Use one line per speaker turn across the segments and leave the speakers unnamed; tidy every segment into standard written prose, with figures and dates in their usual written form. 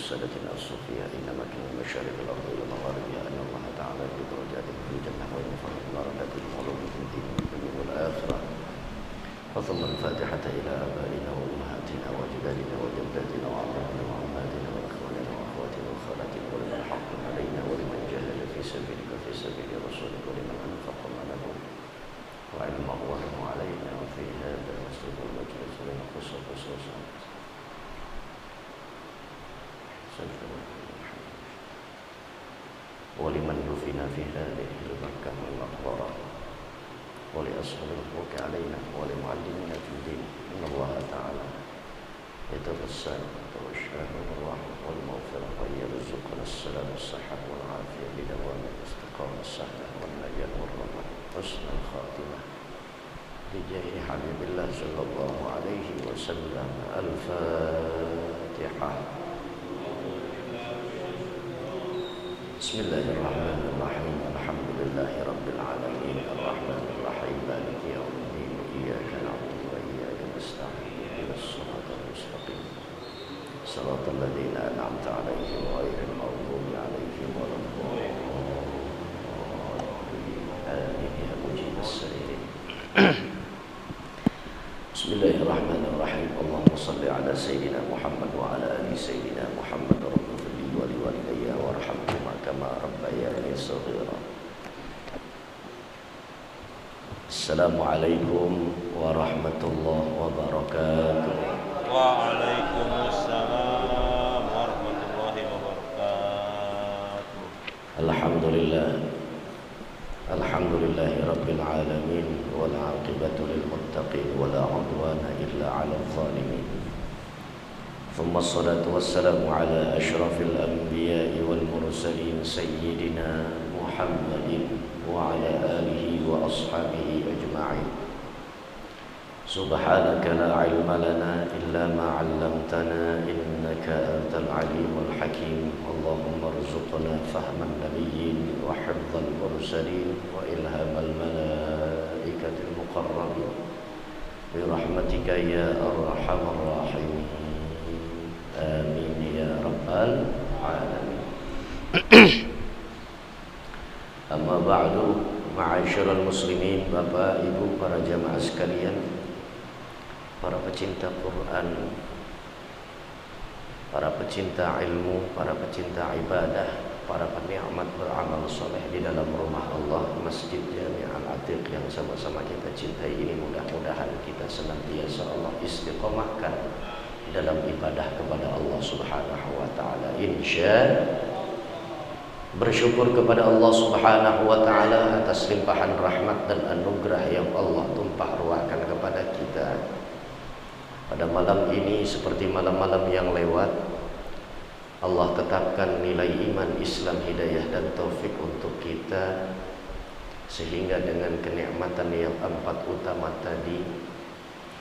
سادتنا الصوفية إنما كان مشارق الأرض إلى مغاربها أن الله تعالى بدرجات في الجنة وينفع درجات المعلوم في الدين والدنيا والآخرة. وثم الفاتحة إلى آبائنا وأمهاتنا وأجدادنا وجداتنا وعماتنا وعماتنا وإخواننا وأخواتنا وخالاتنا ولمن حق علينا ولمن جاهد في سبيلك في سبيل رسولك ولمن أنفق ماله وعلمه وله علينا وفي هذا المسجد والمجلس ونقص خصوصا ولمن دفن في هذه المكة المقبرة ولأصحاب الحقوق علينا ولمعلمنا في الدين إن الله تعالى يتوسل وتوشاه بالرحمة والمغفرة ويرزقنا السلام والصحة والعافية بدوام الاستقامة السهلة والنجاة والرحمة حسن الخاتمة بجاه حبيب الله صلى الله عليه وسلم. الفاتحة. بسم الله الرحمن الرحيم. الحمد لله رب العالمين الرحمن الرحيم مالك يوم الدين إياك نعبد وإياك نستعين اهدنا الصراط المستقيم صراط الذين أنعمت عليهم غير المغضوب عليهم ولا الضالين آمين يا مجيب السائلين. بسم الله الرحمن الرحيم. اللهم صل على سيدنا محمد وعلى آل سيدنا محمد رب اغفر لي ولوالدي وارحمهما كما ربياني صغيرا. السلام عليكم ورحمة الله وبركاته.
وعليكم السلام ورحمة الله وبركاته.
الحمد لله رب العالمين والعاقبة للمتقين ولا عدوان إلا على الظالمين. ثم الصلاة والسلام على أشرف الأنبياء والمرسلين سيدنا محمد وعلى آله وأصحابه أجمعين. سبحانك لا علم لنا إلا ما علمتنا إنك أنت العليم الحكيم. اللهم ارزقنا فهم النبيين وحفظ المرسلين وإلهام الملائكة المقربين برحمتك يا أرحم الراحمين آمين يا رب العالمين. Amma ba'du, ma'asyiral muslimin, Bapak Ibu para jamaah sekalian, para pecinta Quran, para pecinta ilmu, para pecinta ibadah, para penikmat beramal soleh di dalam rumah Allah Masjid Jami' Al-Atiq yang sama-sama kita cintai ini, mudah-mudahan kita senantiasa Allah istiqomahkan dalam ibadah kepada Allah Subhanahu wa taala. Bersyukur kepada Allah Subhanahu wa taala atas limpahan rahmat dan anugerah yang Allah tumpah ruahkan kepada kita pada malam ini. Seperti malam-malam yang lewat, Allah tetapkan nilai iman, Islam, hidayah dan taufik untuk kita, sehingga dengan kenikmatan yang empat utama tadi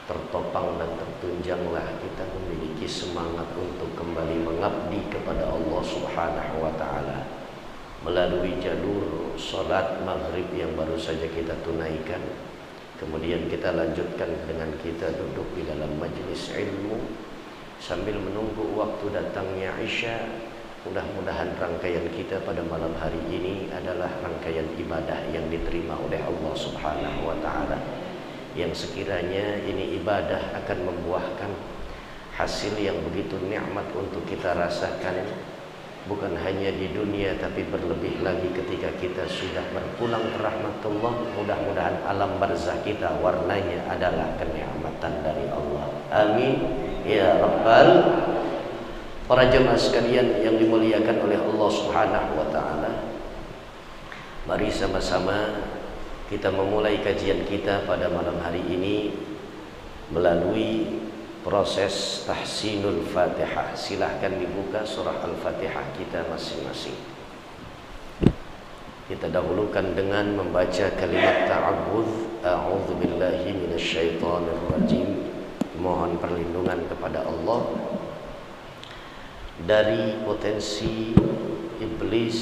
tertopang dan tertunjanglah kita memiliki semangat untuk kembali mengabdi kepada Allah Subhanahu wa taala melalui jalur salat maghrib yang baru saja kita tunaikan. Kemudian kita lanjutkan dengan kita duduk di dalam majlis ilmu sambil menunggu waktu datangnya Isya. Mudah-mudahan rangkaian kita pada malam hari ini adalah rangkaian ibadah yang diterima oleh Allah Subhanahu wa taala, yang sekiranya ini ibadah akan membuahkan hasil yang begitu nikmat untuk kita rasakan, bukan hanya di dunia tapi berlebih lagi ketika kita sudah berpulang ke rahmatullah. Mudah-mudahan alam barzah kita warnanya adalah kenikmatan dari Allah. Amin ya rabbal. Para jemaah sekalian yang dimuliakan oleh Allah Subhanahu wa taala, mari sama-sama kita memulai kajian kita pada malam hari ini melalui proses tahsinul Fatihah. Silahkan dibuka surah Al-Fatihah kita masing-masing. Kita dahulukan dengan membaca kalimat ta'awudz. A'udzu billahi minasyaitonir rajim. Mohon perlindungan kepada Allah dari potensi iblis,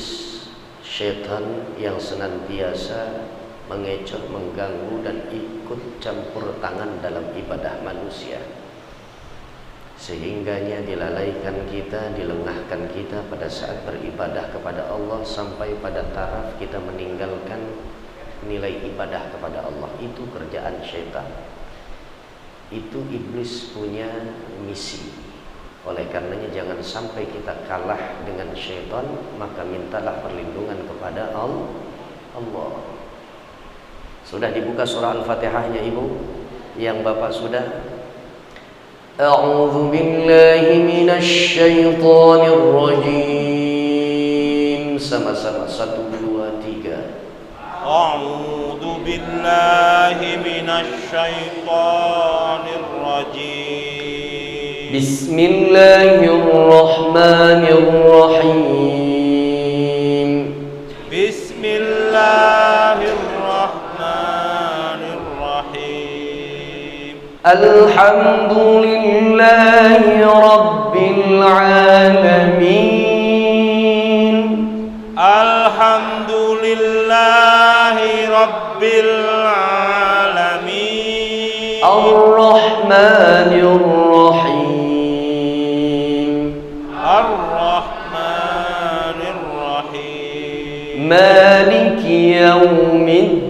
syaitan yang senantiasa mengecoh, mengganggu dan ikut campur tangan dalam ibadah manusia. sehingganya dilalaikan kita, dilengahkan kita pada saat beribadah kepada Allah sampai pada taraf kita meninggalkan nilai ibadah kepada Allah. Itu kerjaan syaitan. Itu iblis punya misi. Oleh karenanya jangan sampai kita kalah dengan syaitan, maka mintalah perlindungan kepada Allah. Sudah dibuka surah Al-Fatihahnya Ibu? Yang Bapak sudah? A'udzu billahi minasy syaithanir rajim. Sama-sama 1 2 3.
A'udzu billahi minasy syaithanir rajim.
Bismillahirrahmanirrahim. Alhamdulillahi Rabbil Alamin.
Alhamdulillahi Rabbil Alamin.
Ar-Rahmanir Rahim.
Ar-Rahmanir Rahim.
Maliki Yaumiddin.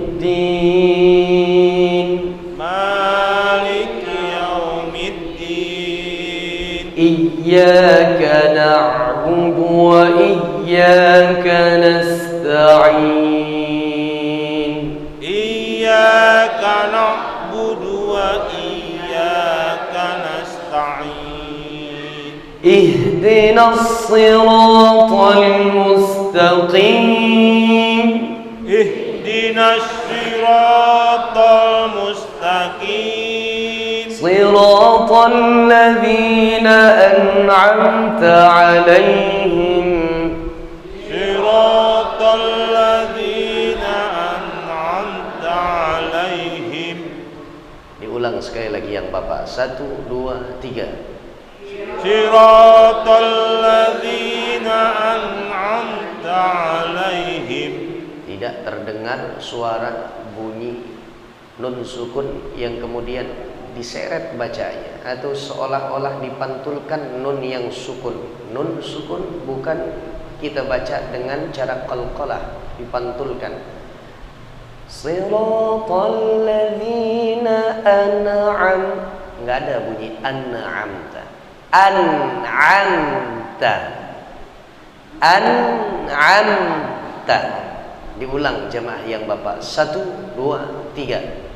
إياك نعبد وإياك نستعين.
إياك نعبد وإياك نستعين.
اهدنا الصراط المستقيم.
اهدنا الصراط المستقيم.
صراط الذين أنعمت عليهم.
صراط الذين أنعمت عليهم.
Diulang sekali lagi yang Bapak. 1 2 3.
صراط الذين أنعمت عليهم.
Tidak terdengar suara bunyi nun sukun yang kemudian diseret bacanya atau seolah-olah dipantulkan nun yang sukun. Nun sukun bukan kita baca dengan cara qalqalah, dipantulkan. Shiratal ladzina an'am, enggak ada bunyi an'amta. An'amta. An'amta. Diulang jemaah yang Bapak. 1 2 3.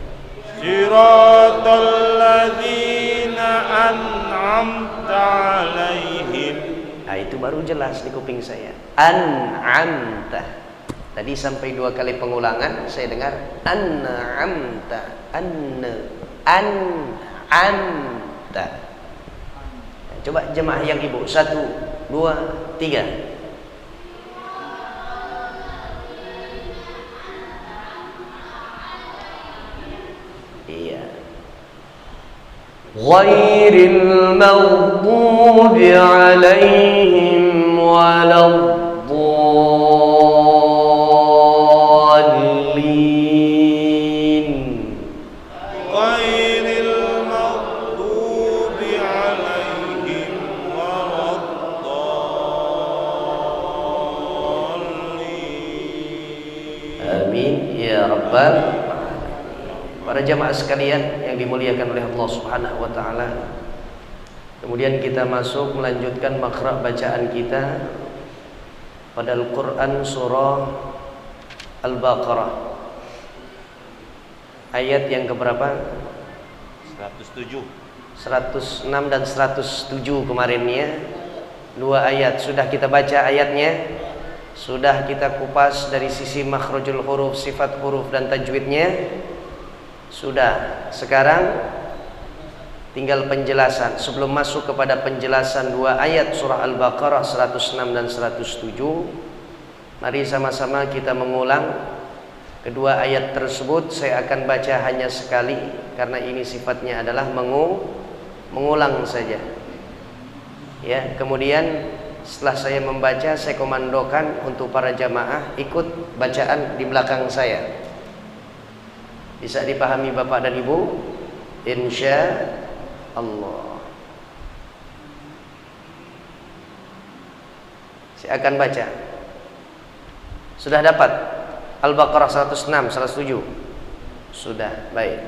Siratal ladzina an'amta alaihim.
Nah, itu baru jelas di kuping saya. An'amta. Tadi sampai 2 kali pengulangan saya dengar an'amta. An'amta. Nah, coba jemaah yang Ibu. 1 2 3. Ghairil maghdubi alaihim waladdallin.
Ghairil maghdubi alaihim waladdallin.
Amin ya rabbal. Para jamaah sekalian yang dimuliakan oleh Allah Subhanahu wa taala. Kemudian kita masuk melanjutkan makhraj bacaan kita pada Al-Qur'an surah Al-Baqarah. Ayat yang keberapa?
107.
106 dan 107 kemarinnya. 2 ayat sudah kita baca ayatnya. Sudah kita kupas dari sisi makhrajul huruf, sifat huruf dan tajwidnya. Sudah, sekarang tinggal penjelasan. Sebelum masuk kepada penjelasan 2 ayat surah Al-Baqarah 106 dan 107, mari sama-sama kita mengulang kedua ayat tersebut. Saya akan baca hanya sekali karena ini sifatnya adalah mengulang saja. Ya, kemudian setelah saya membaca, saya komandokan untuk para jamaah ikut bacaan di belakang saya. Bisa dipahami Bapak dan Ibu? Insya Allah. Saya akan baca. Sudah dapat Al-Baqarah 106, 107? Sudah, baik.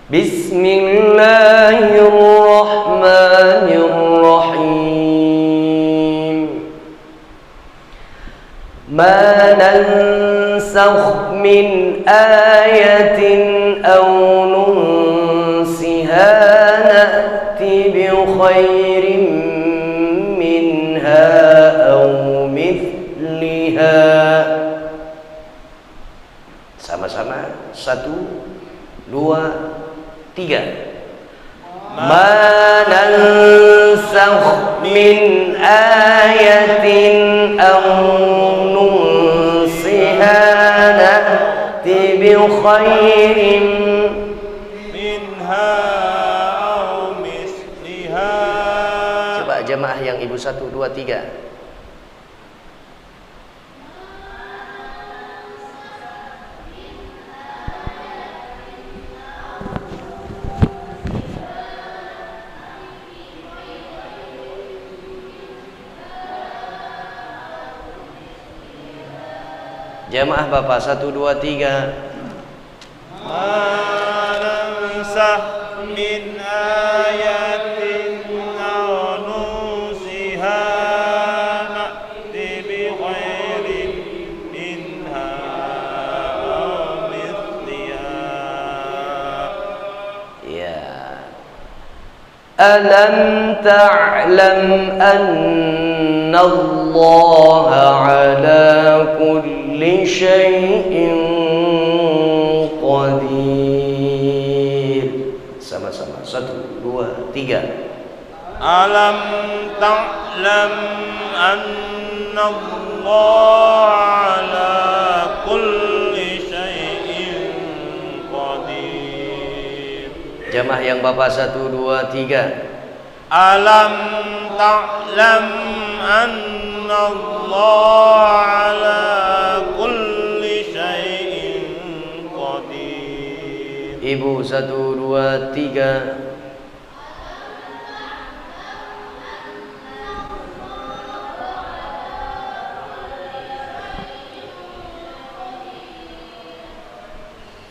Bismillahirrahmanirrahim. Ma nansakh min ayatin aw nunsiha na'ti bi khairin minha aw mithliha. Sama-sama, 1, 2, 3. Ma nansakh min ayatin aw nunsiha na'ti bi khairin
minha aw misliha.
Coba jemaah yang ibu 1, 2, 3. Jamaah Bapak 1, 2, 3.
Ma nansakh min ayatin aw nunsiha na'ti bi khairin minha aw mithliha.
Ya. Alam ta'lam anna Allah ala kulli syai'in qadir. Sama-sama, 1, 2, 3.
Alam ta'lam anna Allah ala kulli syai'in qadir.
Jamaah yang Bapak 1, 2, 3.
Alam ta'lam anna Allah ala kulli syai'in qadir.
Ibu 1, 2, 3.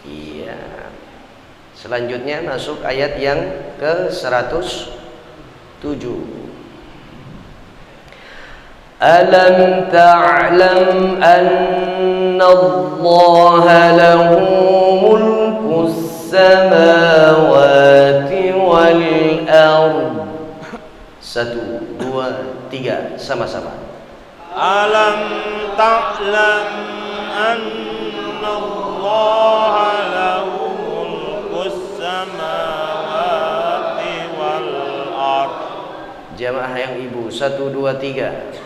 Iya. Selanjutnya masuk ayat yang ke 107. Alam ta'lam anna Allah lahu mulkus samawati wal ard. 1, 2, 3 sama-sama.
Alam ta'lam anna Allah lahu mulkus samawati wal ard.
Jamaah yang ibu 1, 2, 3.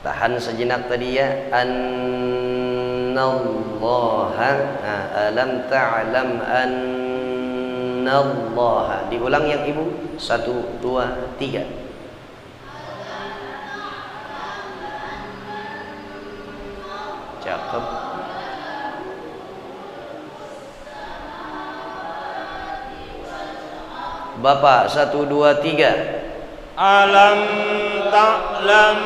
Tahan sejenak tadi ya. Annallaha. Alam ta'lam annallaha. Diulang yang ibu 1, 2, 3. Cakep. Bapak 1, 2, 3.
Alam ta'lam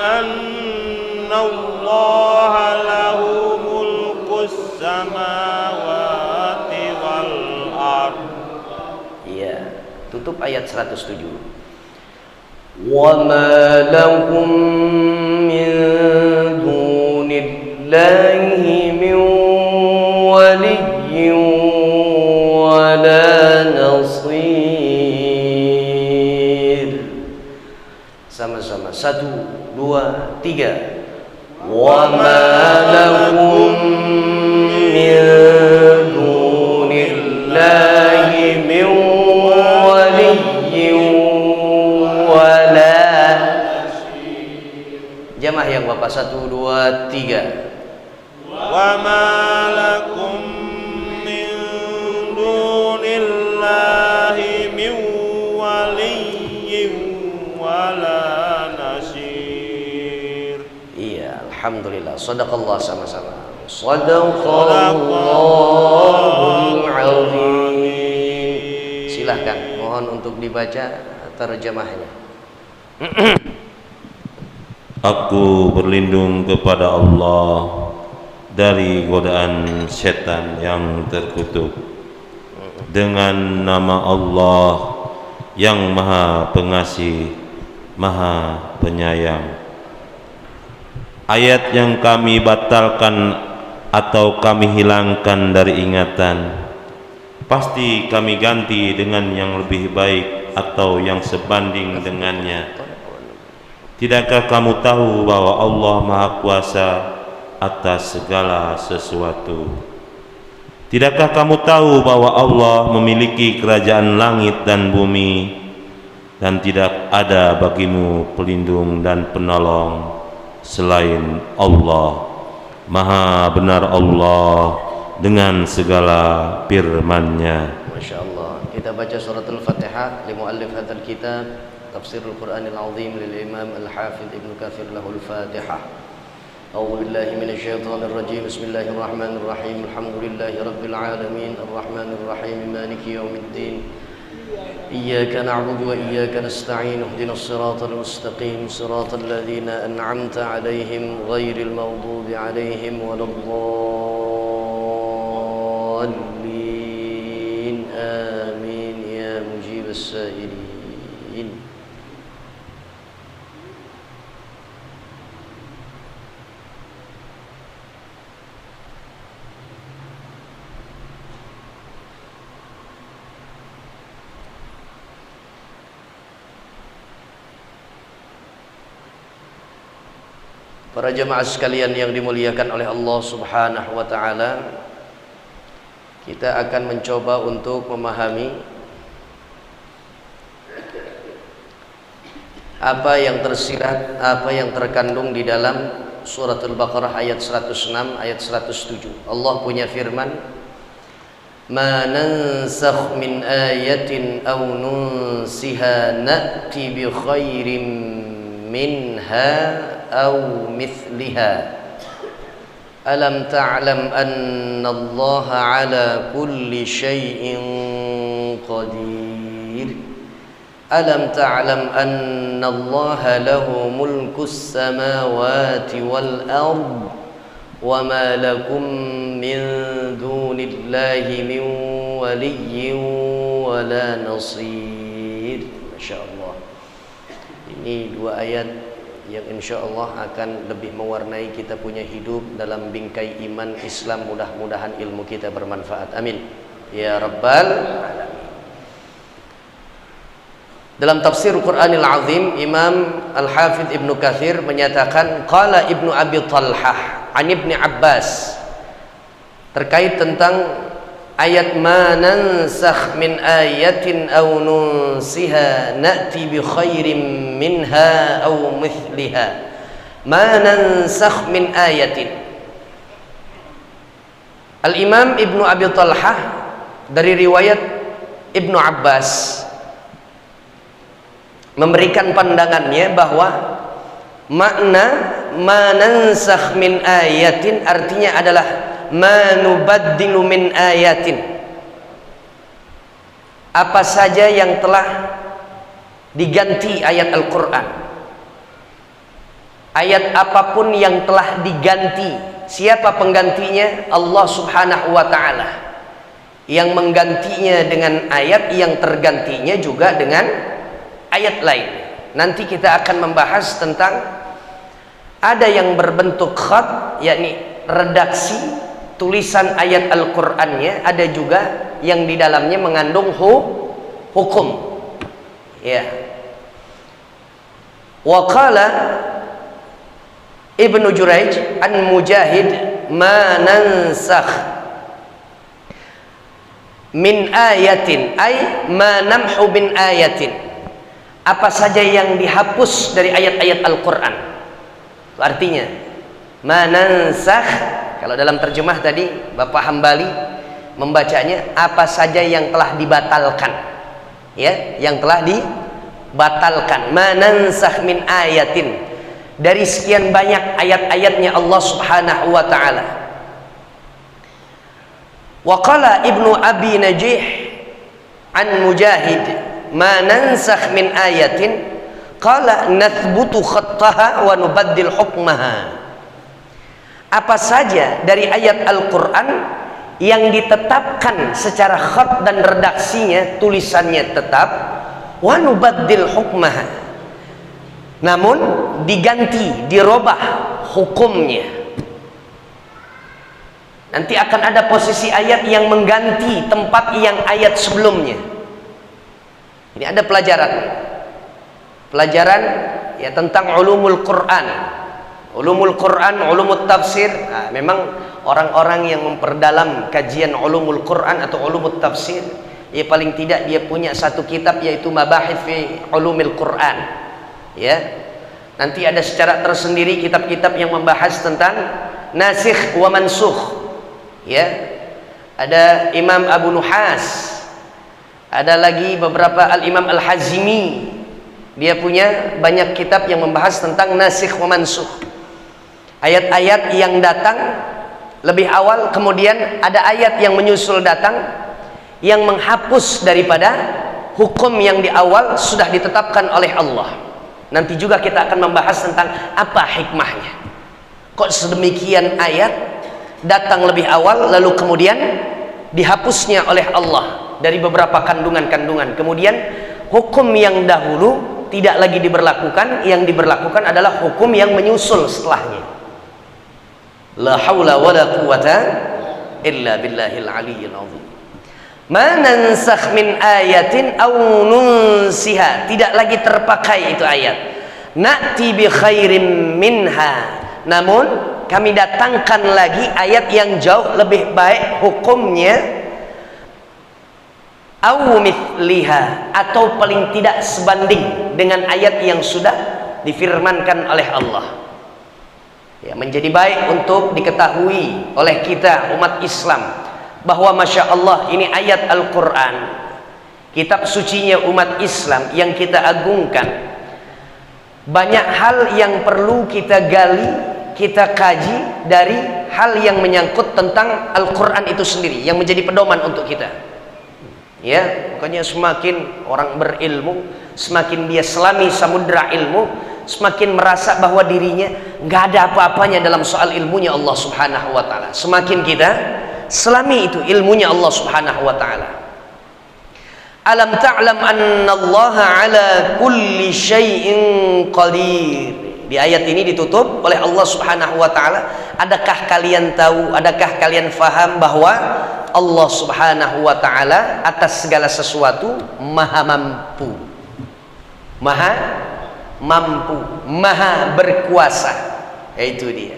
anna Allah lahu mulkus samawati wal ard.
Iya, tutup ayat 107. Wa ma lakum min dunillahi min waliyyin wa la nasir. Sama-sama 1, 2, 3. Wa ma lakum min dunillahi min waliyyin wa la. Jamaah yang Bapak 1, 2, 3.
Wa ma lakum min dunillahi min waliyyin wa la nasir.
Iya, Alhamdulillah. Shadaqallah sama-sama. Shadaqallahul azim. Silahkan, mohon untuk dibaca terjemahnya.
Aku berlindung kepada Allah dari godaan setan yang terkutuk. Dengan nama Allah yang Maha Pengasih, Maha Penyayang. Ayat yang kami batalkan atau kami hilangkan dari ingatan, pasti kami ganti dengan yang lebih baik atau yang sebanding dengannya. Tidakkah kamu tahu bahwa Allah Maha Kuasa atas segala sesuatu? Tidakkah kamu tahu bahwa Allah memiliki kerajaan langit dan bumi, dan tidak ada bagimu pelindung dan penolong selain Allah? Maha benar Allah dengan segala firman-Nya.
Masya Allah. Kita baca surat Al-Fatihah li muallif hadzal kitab Tafsirul Qur'anil Azim lil Imam Al-Hafidz Ibnu Katsir lahul Fatihah. A'udzu billahi minasyaitonir rajim. Bismillahirrahmanirrahim. Alhamdulillahi rabbil alamin arrahmanir rahim maliki yaumiddin. Iyyaka na'budu wa iyyaka nasta'in. Ihdinas siratal mustaqim. Siratal ladzina an'amta 'alaihim ghairil maghdubi 'alaihim waladdallin. Amin ya mujibas sa'ilin. Para jemaah sekalian yang dimuliakan oleh Allah Subhanahu wa taala, kita akan mencoba untuk memahami apa yang tersirat, apa yang terkandung di dalam surat Al-Baqarah ayat 106, ayat 107. Allah punya firman, "Ma nansakh min ayatin aw nunsiha na'ti bi khairin minha aw mithliha. Alam ta'lam anna Allah ala kulli syai'in qadir. Alam ta'lam anna Allah lahu mulkus samawati wal ard wa ma lakum min dunillahi min waliyyin wa la nasir." Masya Allah. Ini dua ayat yang insya Allah akan lebih mewarnai kita punya hidup dalam bingkai iman Islam. Mudah-mudahan ilmu kita bermanfaat. Amin ya rabbal alamin. Dalam tafsir Qur'anil Azim, Imam Al-Hafidz Ibnu Katsir menyatakan, qala Ibnu Abi Talhah an Ibni Abbas, terkait tentang ayat ma nansakh min ayatin aw nunsiha na'ti bi khairin minha aw mithliha. Ma nansakh min ayatin. Al-Imam Ibnu Abi Talhah dari riwayat Ibnu Abbas memberikan pandangannya bahwa makna ma nansakh min ayatin artinya adalah ma nubaddilu min ayatin, apa saja yang telah diganti ayat Al-Quran, ayat apapun yang telah diganti. Siapa penggantinya? Allah Subhanahu wa ta'ala, yang menggantinya dengan ayat, yang tergantinya juga dengan ayat lain. Nanti kita akan membahas tentang ada yang berbentuk khat, yakni redaksi tulisan ayat Al-Qur'annya, ada juga yang di dalamnya mengandung hukum. Ya. Wa qala Ibnu Jurayj an Mujahid ma nansakh min ayatin ay ma namhu min ayatin, apa saja yang dihapus dari ayat-ayat Al-Qur'an. Artinya ma nansakh, kalau dalam terjemah tadi Bapak Hambali membacanya apa saja yang telah dibatalkan, ya, yang telah dibatalkan. Ma nansakh min ayatin,
dari sekian banyak ayat-ayatnya Allah Subhanahu wa taala. Wa qala Ibnu Abi Najih an Mujahid, ma nansakh min ayatin qala nathbutu khattaha wa nubaddil hukmaha. Apa saja dari ayat Al-Quran yang ditetapkan secara khat dan redaksinya, tulisannya tetap, wa nubaddil hukmaha, namun diganti, dirubah hukumnya. Nanti akan ada posisi ayat yang mengganti tempat yang ayat sebelumnya. Ini ada pelajaran ya tentang ulumul Quran, ulumul tafsir. Nah, memang orang-orang yang memperdalam kajian ulumul Quran atau ulumul tafsir, ya paling tidak dia punya satu kitab yaitu Mabahith fi Ulumil Quran. Ya, nanti ada secara tersendiri kitab-kitab yang membahas tentang nasikh wa mansukh. Ya, ada Imam Abu Nuhas, ada lagi beberapa Al-Imam Al-Hazimi, dia punya banyak kitab yang membahas tentang nasikh wa mansukh, ayat-ayat yang datang lebih awal, kemudian ada ayat yang menyusul datang yang menghapus daripada hukum yang di awal sudah ditetapkan oleh Allah. Nanti juga kita akan membahas tentang apa hikmahnya, kok sedemikian ayat datang lebih awal lalu kemudian dihapusnya oleh Allah dari beberapa kandungan-kandungan, kemudian hukum yang dahulu tidak lagi diberlakukan, yang diberlakukan adalah hukum yang menyusul setelahnya. La haula wala quwata illa billahil aliyyil azim. Ma nansakh min ayatin aw nunsiha, tidak lagi terpakai itu ayat. Na'ti bi khairim minha, namun kami datangkan lagi ayat yang jauh lebih baik hukumnya, aw mithliha, atau paling tidak sebanding dengan ayat yang sudah difirmankan oleh Allah. Ya, menjadi baik untuk diketahui oleh kita umat Islam bahwa Masya Allah ini ayat Al-Quran, kitab sucinya umat Islam yang kita agungkan. Banyak hal yang perlu kita gali, kita kaji dari hal yang menyangkut tentang Al-Quran itu sendiri, yang menjadi pedoman untuk kita. Ya, makanya semakin orang berilmu, semakin dia selami samudra ilmu, semakin merasa bahwa dirinya nggak ada apa-apanya dalam soal ilmunya Allah Subhanahu wa taala. Semakin kita selami itu ilmunya Allah Subhanahu wa taala. Alam ta'lam anna Allah ala kulli syai'in qadir. Di ayat ini ditutup oleh Allah Subhanahu wa taala, adakah kalian tahu, adakah kalian faham bahwa Allah Subhanahu wa taala atas segala sesuatu maha mampu. Maha mampu, maha berkuasa. Itu dia.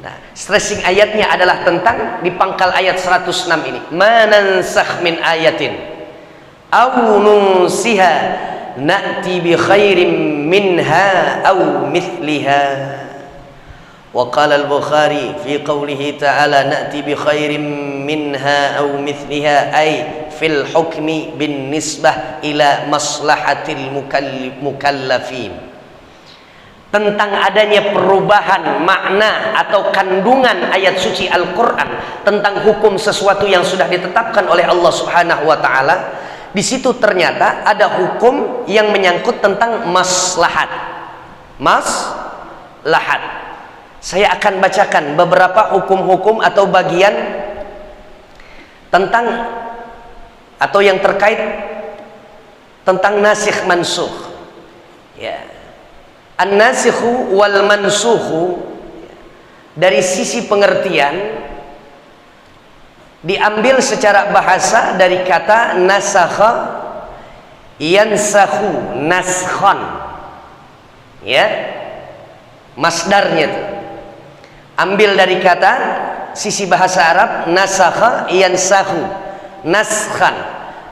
Nah, stressing ayatnya adalah tentang di pangkal ayat 106 ini. Ma nansakh min ayatin aw nunsiha na'ti bi khairin minha aw mithliha. Wa qala al-Bukhari fi qawlihi ta'ala na'ti bi khairin minha aw mithliha ay fil hukmi bin nisbah ila maslahatil mukallafin. Tentang adanya perubahan makna atau kandungan ayat suci Al-Quran tentang hukum sesuatu yang sudah ditetapkan oleh Allah Subhanahu wa ta'ala. Di situ ternyata ada hukum yang menyangkut tentang maslahat. Maslahat. Saya akan bacakan beberapa hukum-hukum atau bagian tentang atau yang terkait tentang nasikh mansukh. Ya. An-nasikhu wal mansukhu dari sisi pengertian diambil secara bahasa dari kata nasakha yansakhu naskhan, ya, masdarnya itu ambil dari kata sisi bahasa Arab nasakha yansakhu naskhan,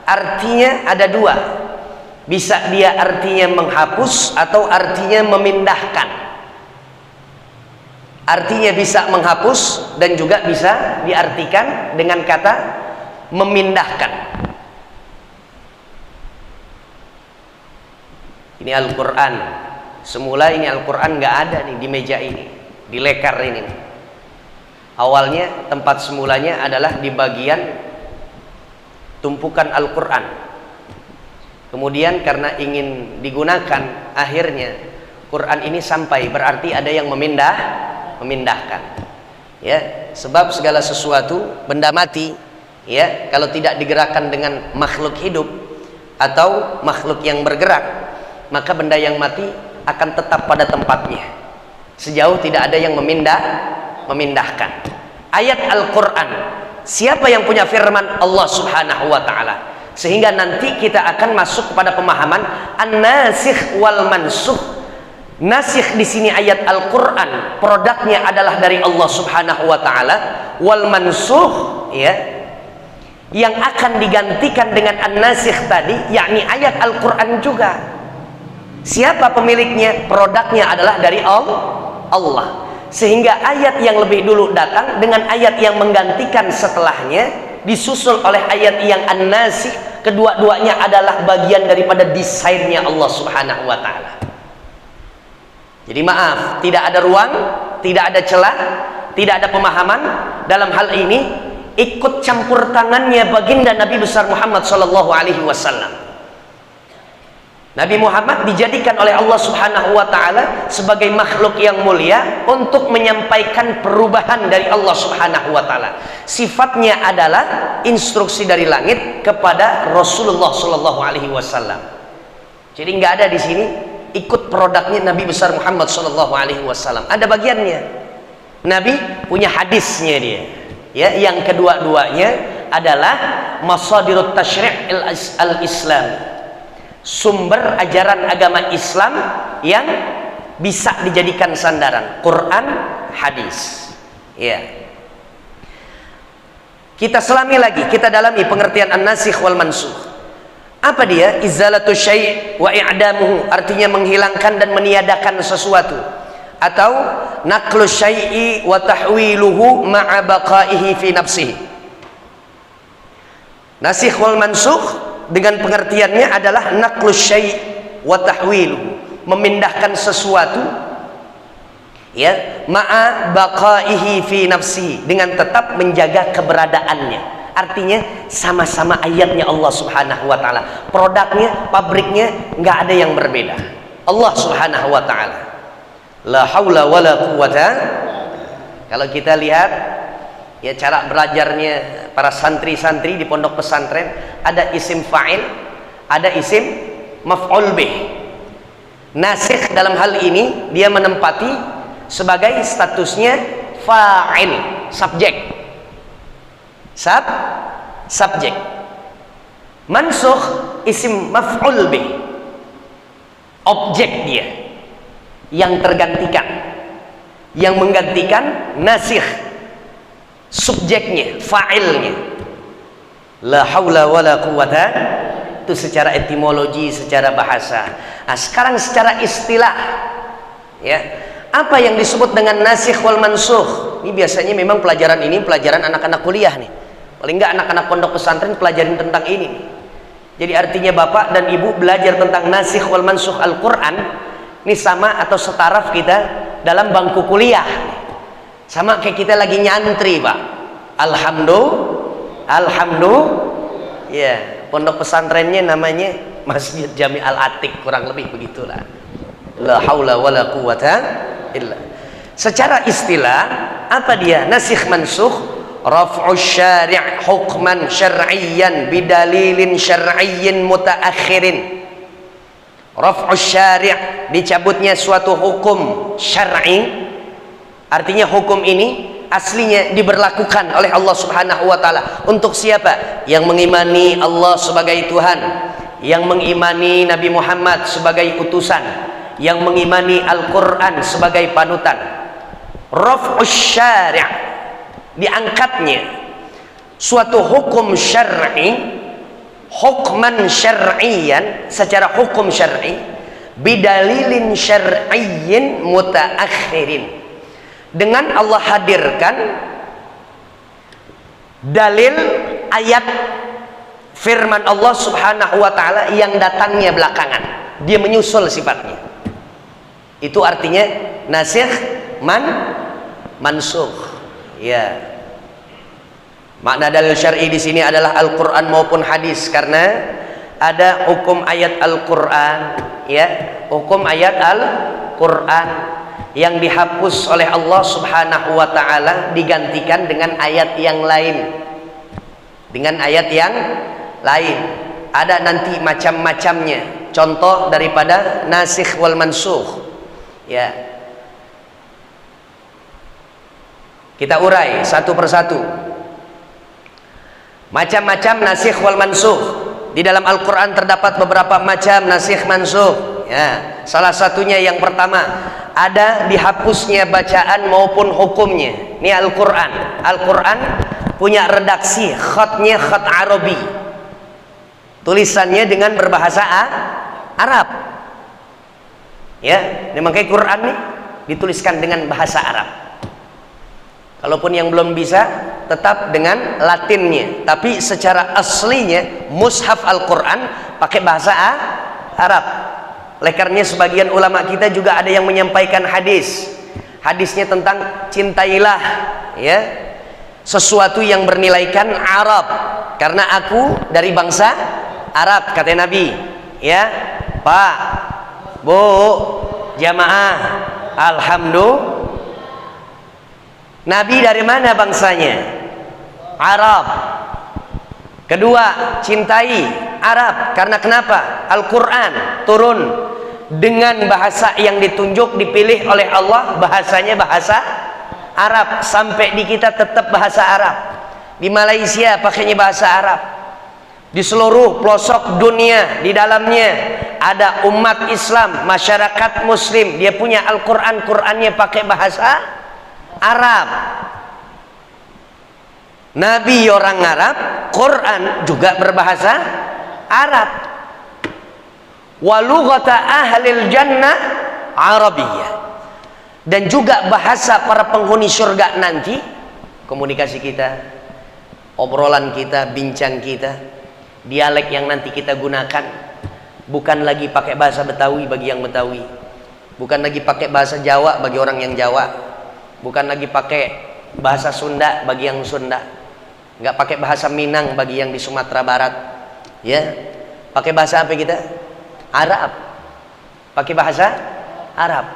artinya ada dua, bisa dia artinya menghapus atau artinya memindahkan. Artinya bisa menghapus dan juga bisa diartikan dengan kata memindahkan. Ini Al-Quran semula ini Al-Quran nggak ada nih di meja ini, di lekar ini nih. Awalnya tempat semulanya adalah di bagian tumpukan Al-Quran. Kemudian karena ingin digunakan, akhirnya Quran ini sampai, berarti ada yang memindahkan. Ya, sebab segala sesuatu benda mati, ya, kalau tidak digerakkan dengan makhluk hidup atau makhluk yang bergerak, maka benda yang mati akan tetap pada tempatnya sejauh tidak ada yang memindahkan. Ayat Al-Quran, siapa yang punya firman? Allah Subhanahu wa ta'ala. Sehingga nanti kita akan masuk kepada pemahaman an-nasikh wal mansukh. Nasikh di sini ayat Al-Quran, produknya adalah dari Allah Subhanahu wa ta'ala. Wal mansukh, ya, yang akan digantikan dengan an-nasikh tadi, yakni ayat Al-Quran juga. Siapa pemiliknya? Produknya adalah dari Allah. Sehingga ayat yang lebih dulu datang dengan ayat yang menggantikan setelahnya disusul oleh ayat yang an-nasikh. Kedua-duanya adalah bagian daripada desainnya Allah Subhanahu wa ta'ala. Jadi maaf, tidak ada ruang, tidak ada celah, tidak ada pemahaman dalam hal ini. Ikut campur tangannya baginda Nabi besar Muhammad sallallahu alaihi wasallam. Nabi Muhammad dijadikan oleh Allah Subhanahu wa ta'ala sebagai makhluk yang mulia untuk menyampaikan perubahan dari Allah Subhanahu wa ta'ala. Sifatnya adalah instruksi dari langit kepada Rasulullah sallallahu alaihi wasallam. Jadi nggak ada di sini ikut produknya Nabi besar Muhammad sallallahu alaihi wasallam. Ada bagiannya. Nabi punya hadisnya dia. Ya, yang kedua-duanya adalah masadirut tasyri' al-Islam. Sumber ajaran agama Islam yang bisa dijadikan sandaran, Quran, hadis. Ya. Kita selami lagi, kita dalami pengertian an-nasikh wal mansukh. Apa dia? Izalatu syai' wa i'damuhu, artinya menghilangkan dan meniadakan sesuatu. Atau naqlu syai'i wa tahwiluhu ma'a baqaihi fi nafsihi. Nasikh wal mansukh dengan pengertiannya adalah naqlu syai' wa tahwiluhu, memindahkan sesuatu, ya, ma'a baqaihi fi nafsihi, dengan tetap menjaga keberadaannya. Artinya sama-sama ayatnya Allah Subhanahu wa ta'ala, produknya, pabriknya nggak ada yang berbeda. Allah Subhanahu wa ta'ala, la haula wala quwata. Kalau kita lihat ya cara belajarnya para santri-santri di pondok pesantren, ada isim fa'il, ada isim maf'ul bih. Nasikh dalam hal ini dia menempati sebagai statusnya fa'il, subjek. Subjek. Mansukh isim maf'ul bih, objek dia yang tergantikan, yang menggantikan nasikh subjeknya, fa'ilnya. La haula wala quwata, itu secara etimologi, secara bahasa. Nah, sekarang secara istilah, ya, apa yang disebut dengan nasikh wal mansukh? Ini biasanya memang pelajaran ini pelajaran anak-anak kuliah nih. Paling enggak anak-anak pondok pesantren pelajarin tentang ini. Jadi artinya bapak dan ibu belajar tentang nasikh wal mansukh Al-Quran ini sama atau setaraf kita dalam bangku kuliah. Sama kayak kita lagi nyantri, Pak. Alhamdulillah. Ya, pondok pesantrennya namanya Masjid Jami Al-Atiq, kurang lebih begitulah. La haula wala quwata illa. Secara istilah, apa dia? Nasikh mansukh, raf'u syari' hukman syar'iyyan bidalilin syar'iyyin mutaakhirin. Raf'u syari', dicabutnya suatu hukum syar'i. Artinya hukum ini aslinya diberlakukan oleh Allah Subhanahu wa ta'ala untuk siapa? Yang mengimani Allah sebagai Tuhan, yang mengimani Nabi Muhammad sebagai utusan, yang mengimani Al-Quran sebagai panutan. Raf'us syari', diangkatnya suatu hukum syar'i, hukman syar'iyan, secara hukum syar'i, bidalilin syar'iyyin mutaakhirin, dengan Allah hadirkan dalil ayat firman Allah Subhanahu wa ta'ala yang datangnya belakangan. Dia menyusul sifatnya. Itu artinya nasikh mansukh. Ya. Makna dalil syar'i di sini adalah Al-Qur'an maupun hadis, karena ada hukum ayat Al-Qur'an, ya, hukum ayat Al-Qur'an yang dihapus oleh Allah Subhanahu wa taala digantikan dengan ayat yang lain. Dengan ayat yang lain. Ada nanti macam-macamnya. Contoh daripada nasikh wal mansukh. Ya. Kita urai satu persatu. Macam-macam nasikh wal mansukh. Di dalam Al-Qur'an terdapat beberapa macam nasikh mansukh. Ya, salah satunya yang pertama, ada dihapusnya bacaan maupun hukumnya. Ini Al-Qur'an. Al-Qur'an punya redaksi, khatnya khat Arabi. Tulisannya dengan berbahasa Arab. Ya, ini makanya Quran nih dituliskan dengan bahasa Arab. Kalaupun yang belum bisa, tetap dengan Latinnya. Tapi secara aslinya mushaf Al-Quran pakai bahasa Arab. Oleh karenanya sebagian ulama kita juga ada yang menyampaikan hadis. Hadisnya tentang cintailah, ya, sesuatu yang bernilaikan Arab, karena aku dari bangsa Arab, kata Nabi. Ya, Pak, Bu, jamaah, alhamdulillah. Nabi dari mana bangsanya? Arab. Kedua, cintai Arab. Karena kenapa? Al-Quran turun dengan bahasa yang ditunjuk, dipilih oleh Allah, bahasanya bahasa Arab. Sampai di kita tetap bahasa Arab. Di Malaysia pakainya bahasa Arab. Di seluruh pelosok dunia, di dalamnya ada umat Islam, masyarakat Muslim, dia punya Al-Quran, Qurannya pakai bahasa Arab. Nabi orang Arab, Quran juga berbahasa Arab. Walughata ahlil jannah Arabiyyah. Dan juga bahasa para penghuni surga nanti, komunikasi kita, obrolan kita, bincang kita, dialek yang nanti kita gunakan bukan lagi pakai bahasa Betawi bagi yang Betawi, bukan lagi pakai bahasa Jawa bagi orang yang Jawa, bukan lagi pakai bahasa Sunda bagi yang Sunda, nggak pakai bahasa Minang bagi yang di Sumatera Barat, ya, pakai bahasa apa kita? Arab. Pakai bahasa Arab.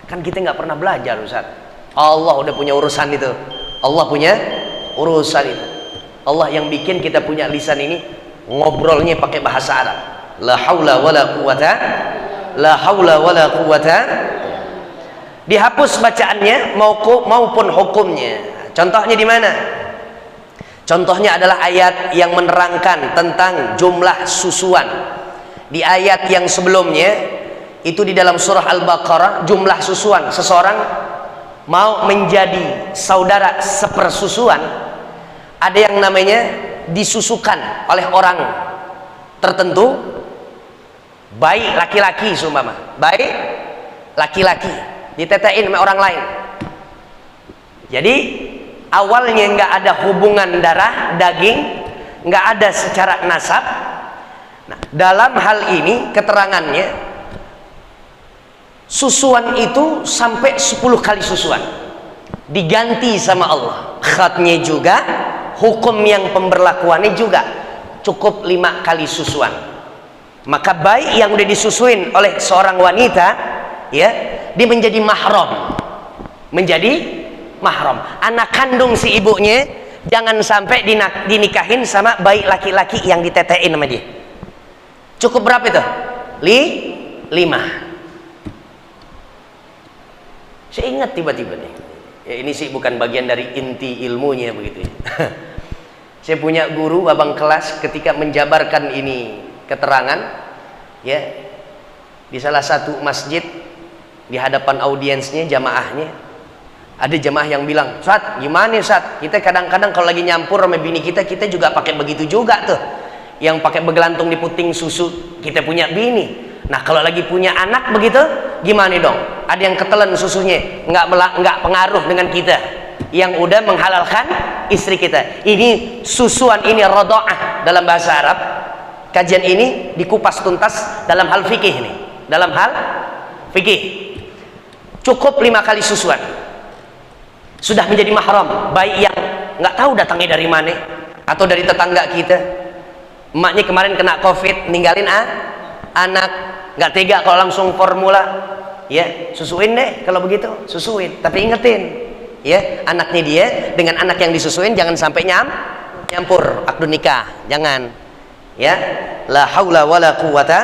Kan kita nggak pernah belajar, Ustaz. Allah udah punya urusan itu. Allah punya urusan itu. Allah yang bikin kita punya lisan ini, ngobrolnya pakai bahasa Arab. La haula wala quwata, la haula wala quwata. Dihapus bacaannya maupun hukumnya. Contohnya di mana? Contohnya adalah ayat yang menerangkan tentang jumlah susuan. Di ayat yang sebelumnya itu di dalam surah Al-Baqarah, jumlah susuan seseorang mau menjadi saudara sepersusuan, ada yang namanya disusukan oleh orang tertentu, baik laki-laki seumpama, baik laki-laki ditetein sama orang lain. Jadi awalnya nggak ada hubungan darah daging, nggak ada secara nasab. Nah, dalam hal ini keterangannya, susuan itu sampai 10 kali susuan diganti sama Allah. Khatnya juga, hukum yang pemberlakuannya juga cukup 5 kali susuan. Maka bayi yang udah disusuin oleh seorang wanita, ya, dia menjadi mahram. Menjadi mahram. Anak kandung si ibunya jangan sampai dinikahin sama bayi laki-laki yang ditetein sama dia. Cukup berapa itu? 5. Saya ingat tiba-tiba nih, ya, ini sih bukan bagian dari inti ilmunya begitu ya. Saya punya guru abang kelas ketika menjabarkan ini keterangan, ya, di salah satu masjid di hadapan audiensnya, jamaahnya, ada jamaah yang bilang, Ustaz, gimana Ustaz? Kita kadang-kadang kalau lagi nyampur sama bini kita juga pakai begitu juga tuh. Yang pakai begelantung di puting susu, kita punya bini. Nah, kalau lagi punya anak begitu, gimana dong? Ada yang ketelan susunya, nggak pengaruh dengan kita yang udah menghalalkan istri kita. Ini susuan, ini radha'ah dalam bahasa Arab. Kajian ini dikupas tuntas dalam hal fikih ini. Dalam hal fikih. cukup 5 kali susuan sudah menjadi mahram. Bayi yang nggak tahu datangnya dari mana, atau dari tetangga kita, emaknya kemarin kena covid, ninggalin anak, nggak tega kalau langsung formula, ya susuin deh kalau begitu, susuin, tapi ingetin ya, anaknya dia dengan anak yang disusuin jangan sampai nyampur akdu nikah, jangan ya. La haula wala quwata.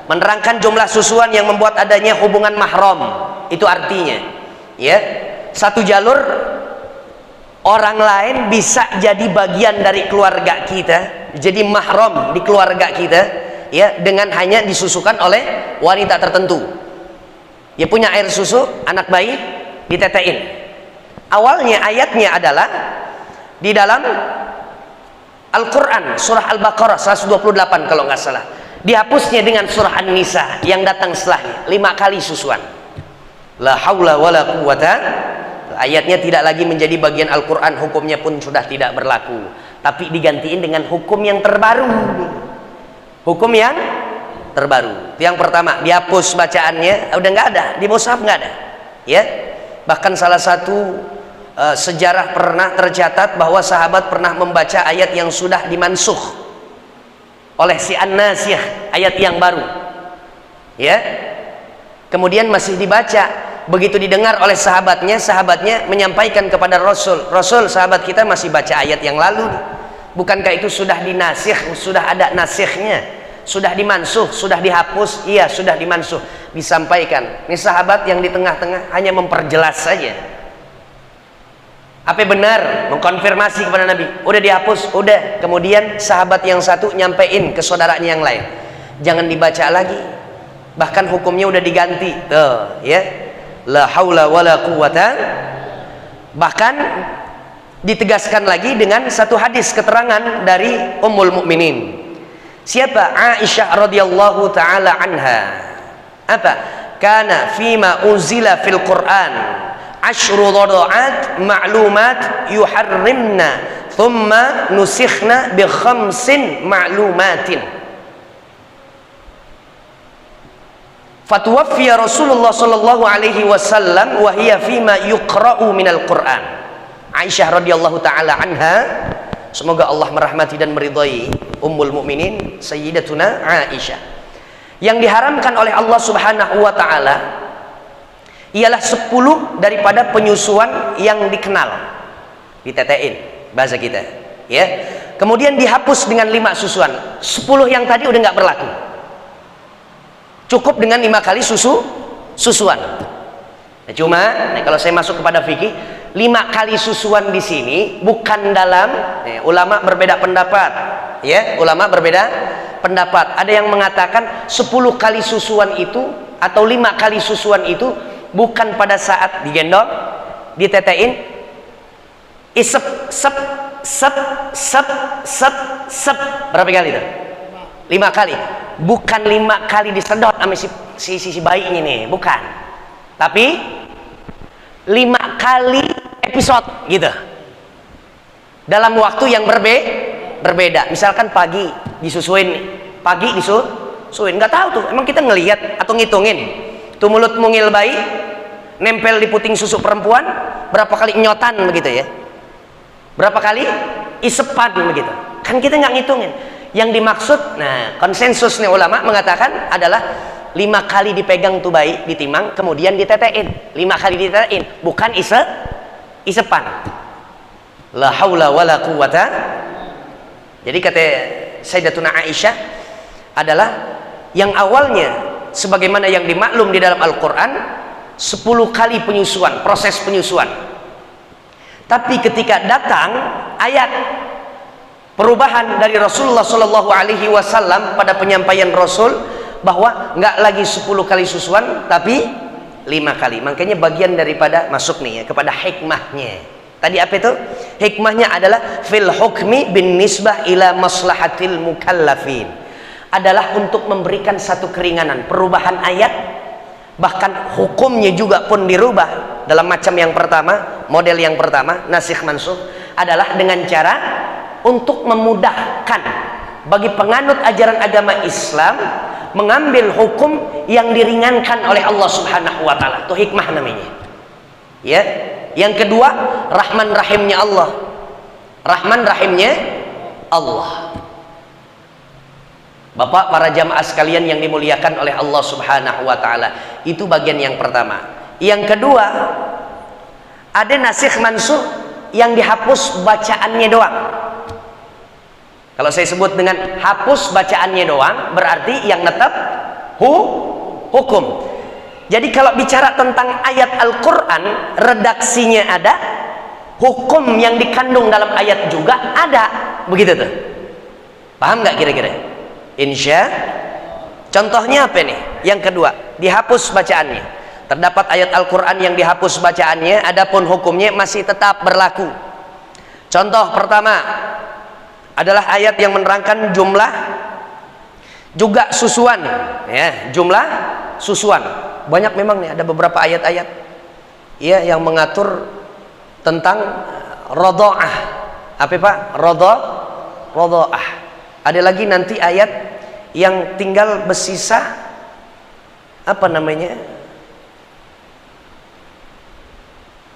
Menerangkan jumlah susuan yang membuat adanya hubungan mahram, itu artinya ya, satu jalur orang lain bisa jadi bagian dari keluarga kita, jadi mahram di keluarga kita ya, dengan hanya disusukan oleh wanita tertentu. Ya punya air susu, anak bayi ditetein. Awalnya ayatnya adalah di dalam Al-Quran surah Al-Baqarah 128 kalau nggak salah, dihapusnya dengan surah An-Nisa yang datang setelahnya, 5 kali susuan. La haula wala quwata. Ayatnya tidak lagi menjadi bagian Al-Quran, hukumnya pun sudah tidak berlaku, tapi digantiin dengan hukum yang terbaru. Hukum yang terbaru itu yang pertama, dihapus bacaannya, udah nggak ada di mushaf, nggak ada ya. Bahkan salah satu sejarah pernah tercatat bahwa sahabat pernah membaca ayat yang sudah dimansukh oleh si An-Nasiyah, ayat yang baru ya, kemudian masih dibaca. Begitu didengar oleh sahabatnya menyampaikan kepada Rasul, sahabat kita masih baca ayat yang lalu, bukankah itu sudah dinasikh, sudah ada nasikhnya, sudah dimansuh, sudah dihapus? Iya sudah dimansuh. Disampaikan, ini sahabat yang di tengah-tengah hanya memperjelas saja. Apa benar? Mengkonfirmasi kepada Nabi, udah dihapus, udah. Kemudian sahabat yang satu nyampein ke saudaranya yang lain, jangan dibaca lagi, bahkan hukumnya udah diganti tuh ya. La haula wala quwata. Bahkan ditegaskan lagi dengan satu hadis keterangan dari Ummul Mukminin. Siapa? Aisyah radhiyallahu taala anha. Apa? Kana fima unzila fil Quran ashru dharaat ma'lumat yuharrimna thumma nusikhna bi khamsin ma'lumatin. Fatuwaffiya Rasulullah sallallahu alaihi wasallam wa hiya fima yuqra'u minal Qur'an. Aisyah radhiyallahu taala anha, semoga Allah merahmati dan meridhai Ummul Mukminin Sayyidatuna Aisyah, yang diharamkan oleh Allah Subhanahu wa taala ialah 10 daripada penyusuan yang dikenal, ditetein bahasa kita ya. Kemudian dihapus dengan 5 susuan. 10 yang tadi udah nggak berlaku, cukup dengan 5 kali susuan. Nah, cuma kalau saya masuk kepada fikih, 5 kali susuan di sini bukan dalam ulama berbeda pendapat ya, ulama berbeda pendapat. Ada yang mengatakan 10 kali susuan itu atau 5 kali susuan itu bukan pada saat digendong, ditetein, isep, sep, sep, sep, sep, sep, berapa kali itu? 5 kali. Bukan 5 kali disedot sama si bayinya nih, bukan, tapi 5 kali episode gitu, dalam waktu yang berbeda. Misalkan pagi disusuin, nggak tahu tuh, emang kita ngelihat atau ngitungin tuh mulut mungil bayi nempel di puting susu perempuan berapa kali nyotan begitu ya, berapa kali isepan begitu, kan kita nggak ngitungin. Yang dimaksud, nah konsensus nih ulama mengatakan adalah 5 kali dipegang tuh bayi, ditimang, kemudian ditetein, 5 kali ditetein, bukan isepan. La haula wala quwata. Jadi kata Sayyidatuna Aisyah adalah yang awalnya sebagaimana yang dimaklum di dalam Al-Quran 10 kali penyusuan, proses penyusuan. Tapi ketika datang ayat perubahan dari Rasulullah Shallallahu Alaihi Wasallam pada penyampaian Rasul bahwa nggak lagi 10 kali susuan tapi 5 kali, makanya bagian daripada masuk nih ya kepada hikmahnya. Tadi apa itu? Hikmahnya adalah fil hukmi bin nisbah ila maslahatil mukallafin, adalah untuk memberikan satu keringanan. Perubahan ayat bahkan hukumnya juga pun dirubah dalam macam yang pertama, model yang pertama nasikh mansukh adalah dengan cara untuk memudahkan bagi penganut ajaran agama Islam mengambil hukum yang diringankan oleh Allah Subhanahu wa taala. Itu hikmah namanya. Ya. Yang kedua, Rahman Rahimnya Allah. Rahman Rahimnya Allah. Bapak, para jamaah sekalian yang dimuliakan oleh Allah Subhanahu wa taala, itu bagian yang pertama. Yang kedua, ada nasikh mansukh yang dihapus bacaannya doang. Kalau saya sebut dengan hapus bacaannya doang, berarti yang netap hukum. Jadi kalau bicara tentang ayat Al-Quran, redaksinya ada, hukum yang dikandung dalam ayat juga ada. Begitu tuh. Paham nggak kira-kira? Contohnya apa nih? Yang kedua, dihapus bacaannya. Terdapat ayat Al-Quran yang dihapus bacaannya, adapun hukumnya masih tetap berlaku. Contoh pertama adalah ayat yang menerangkan jumlah juga susuan, ya, jumlah susuan. Banyak memang nih, ada beberapa ayat-ayat ya yang mengatur tentang radha'ah. Apa Pak? Radha'ah. Ada lagi nanti ayat yang tinggal bersisa apa namanya?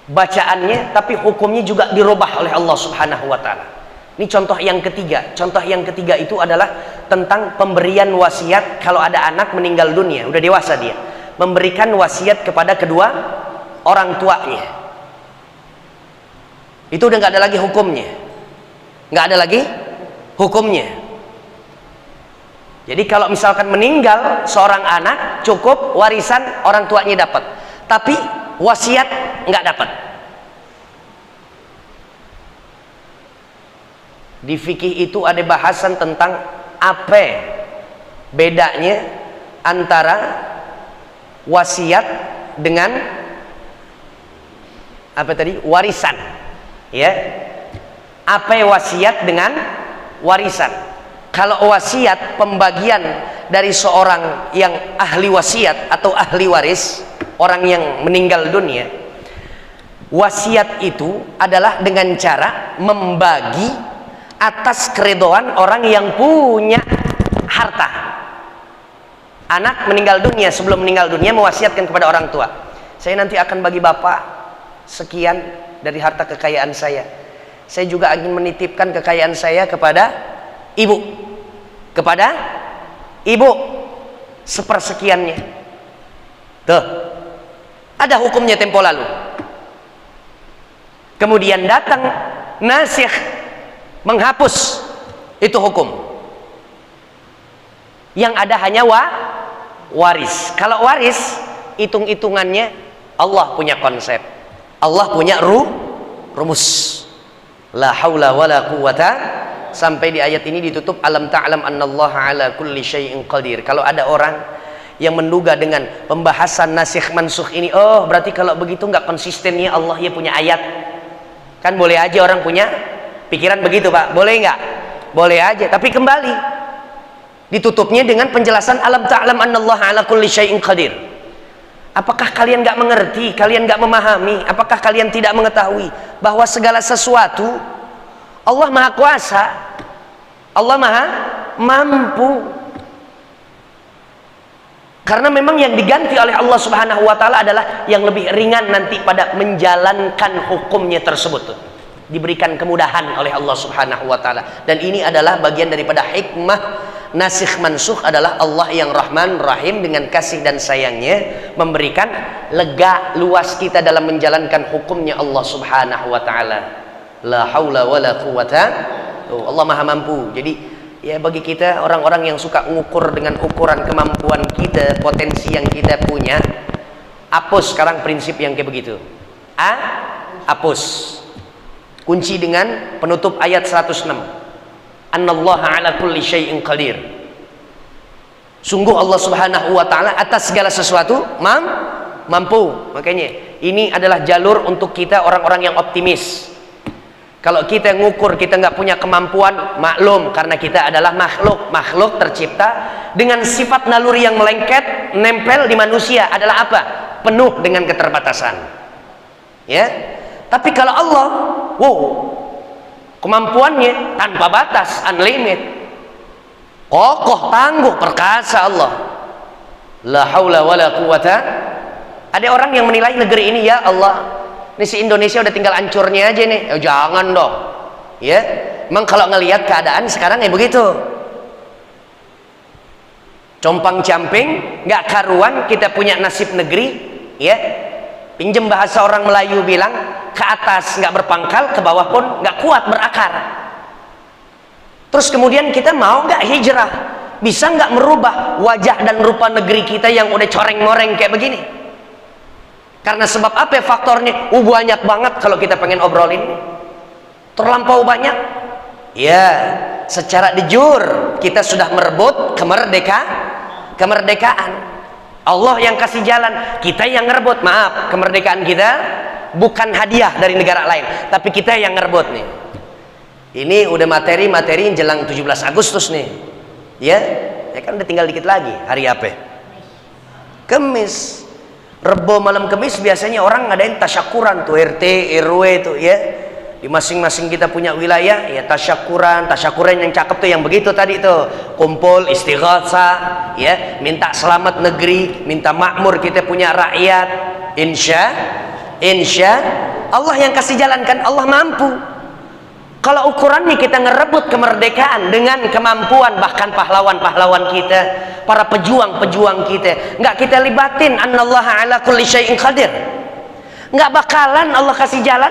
Bacaannya, tapi hukumnya juga dirubah oleh Allah Subhanahu wa taala. Ini contoh yang ketiga. Contoh yang ketiga itu adalah tentang pemberian wasiat kalau ada anak meninggal dunia, udah dewasa dia, memberikan wasiat kepada kedua orang tuanya. Itu udah nggak ada lagi hukumnya, nggak ada lagi hukumnya. Jadi kalau misalkan meninggal seorang anak, cukup warisan orang tuanya dapat, tapi wasiat nggak dapat. Di fikih itu ada bahasan tentang apa bedanya antara wasiat dengan apa tadi? Warisan. Ya. Apa wasiat dengan warisan? Kalau wasiat, pembagian dari seorang yang ahli wasiat atau ahli waris, orang yang meninggal dunia, wasiat itu adalah dengan cara membagi atas keridhaan orang yang punya harta. Anak meninggal dunia, sebelum meninggal dunia mewasiatkan kepada orang tua, saya nanti akan bagi bapak sekian dari harta kekayaan saya. Saya juga ingin menitipkan kekayaan saya kepada ibu, sepersekiannya. Tuh, ada hukumnya tempo lalu. Kemudian datang nasikh menghapus itu hukum. Yang ada hanya waris. Kalau waris, hitung-hitungannya Allah punya konsep, Allah punya rumus. La haula wala quwata, sampai di ayat ini ditutup alam ta'lam annallaha ala kulli syai'in qadir. Kalau ada orang yang menduga dengan pembahasan nasikh mansukh ini, oh berarti kalau begitu nggak konsistennya Allah ya punya ayat. Kan boleh aja orang punya pikiran begitu Pak, boleh nggak? Boleh aja, tapi kembali ditutupnya dengan penjelasan alam ta'lam annallaha ala kulli syai'in qadir. Apakah kalian nggak mengerti? Kalian nggak memahami? Apakah kalian tidak mengetahui bahwa segala sesuatu Allah maha kuasa, Allah maha mampu? Karena memang yang diganti oleh Allah Subhanahu wa taala adalah yang lebih ringan nanti pada menjalankan hukumnya tersebut. Diberikan kemudahan oleh Allah Subhanahu wa taala. Dan ini adalah bagian daripada hikmah nasikh mansukh, adalah Allah yang Rahman Rahim dengan kasih dan sayangnya memberikan lega luas kita dalam menjalankan hukumnya Allah Subhanahu wa taala. La haula wala quwata. Allah maha mampu. Jadi ya bagi kita orang-orang yang suka mengukur dengan ukuran kemampuan kita, potensi yang kita punya, hapus sekarang prinsip yang kayak begitu. Hapus. Kunci dengan penutup ayat 106. Annallaha ala kulli syai'in qadir. Sungguh Allah Subhanahu wa taala atas segala sesuatu mampu. Makanya ini adalah jalur untuk kita orang-orang yang optimis. Kalau kita ngukur kita nggak punya kemampuan, maklum, karena kita adalah makhluk tercipta dengan sifat naluri yang melengket, nempel di manusia adalah apa? Penuh dengan keterbatasan. Ya. Tapi kalau Allah, wow, kemampuannya tanpa batas, unlimited. kokoh, tangguh, perkasa Allah. La haula wala quwata. Ada orang yang menilai negeri ini, ya Allah, ini si Indonesia udah tinggal hancurnya aja nih. Jangan dong. Ya, memang kalau ngelihat keadaan sekarang ya begitu. Compang camping, nggak karuan kita punya nasib negeri, ya. Pinjem bahasa orang Melayu bilang, ke atas nggak berpangkal, ke bawah pun nggak kuat berakar. Terus kemudian kita mau nggak hijrah? Bisa nggak merubah wajah dan rupa negeri kita yang udah coreng-moreng kayak begini? Karena sebab apa faktornya? Banyak banget kalau kita pengen obrolin. Terlampau banyak. Ya, secara de jure kita sudah merebut kemerdekaan. Allah yang kasih jalan, kita yang ngerebut. Maaf, kemerdekaan kita bukan hadiah dari negara lain, tapi kita yang ngerebut nih. Ini udah materi jelang 17 Agustus nih. Ya kan udah tinggal dikit lagi. Hari apa? Kemis. Rebo malam Kemis biasanya orang ngadain tasyakuran tuh, RT, RW tuh, ya. Di masing-masing kita punya wilayah, ya tasyakuran yang cakep tuh yang begitu tadi tuh. Kumpul istighatsah, ya, minta selamat negeri, minta makmur kita punya rakyat. Insya Allah yang kasih jalan kan, Allah mampu. Kalau ukurannya kita ngerebut kemerdekaan dengan kemampuan bahkan pahlawan-pahlawan kita, para pejuang-pejuang kita, nggak kita libatin, annallaha ala kulli syai'in qadir, nggak bakalan Allah kasih jalan.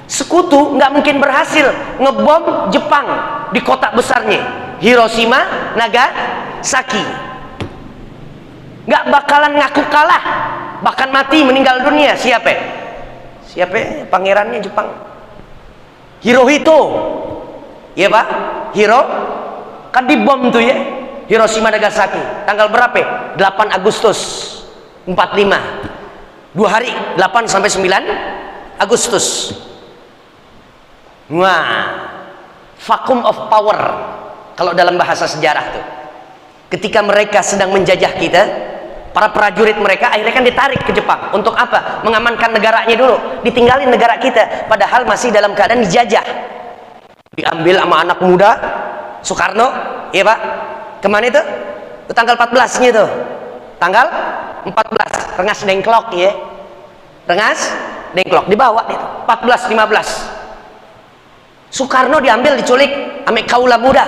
Sekutu nggak mungkin berhasil ngebom Jepang di kota besarnya Hiroshima, Nagasaki. Nggak bakalan ngaku kalah, bahkan mati meninggal dunia. Siapa? Pangerannya Jepang, Hirohito, ya Pak, Hiro kan dibom tuh ya, Hiroshima Nagasaki. Tanggal berapa? 8 Agustus 45. 2 hari, 8 sampai 9 Agustus. Wah, vacuum of power kalau dalam bahasa sejarah tuh. Ketika mereka sedang menjajah kita, para prajurit mereka akhirnya kan ditarik ke Jepang. Untuk apa? Mengamankan negaranya dulu. Ditinggalin negara kita, padahal masih dalam keadaan dijajah. Diambil sama anak muda Soekarno, iya Pak. Kemana itu? Itu tanggal 14-nya tuh. Tanggal 14, Rengas Dengklok ya. Rengas Dengklok dibawa itu. 14-15. Soekarno diambil, diculik ame kaula muda.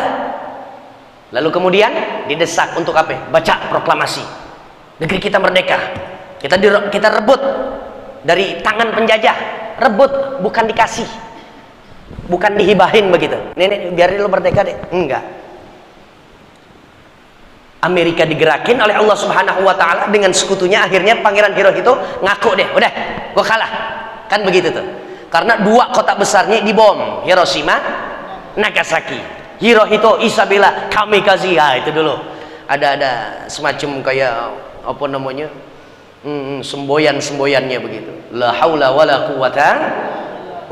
Lalu kemudian didesak untuk apa? Baca proklamasi. Negeri kita merdeka. Kita rebut dari tangan penjajah. Rebut, bukan dikasih. Bukan dihibahin begitu. Nih, biarin lo merdeka deh. Enggak. Amerika digerakin oleh Allah Subhanahu wa taala dengan sekutunya, akhirnya Pangeran Hirohito ngaku deh, udah, gua kalah. Kan begitu tuh. Karena 2 kota besarnya dibom, Hiroshima, Nagasaki. Hirohito Isabella kamikaze, itu dulu. Ada semacam kayak apa namanya? Semboyan-semboyannya begitu. La haula wala quwata.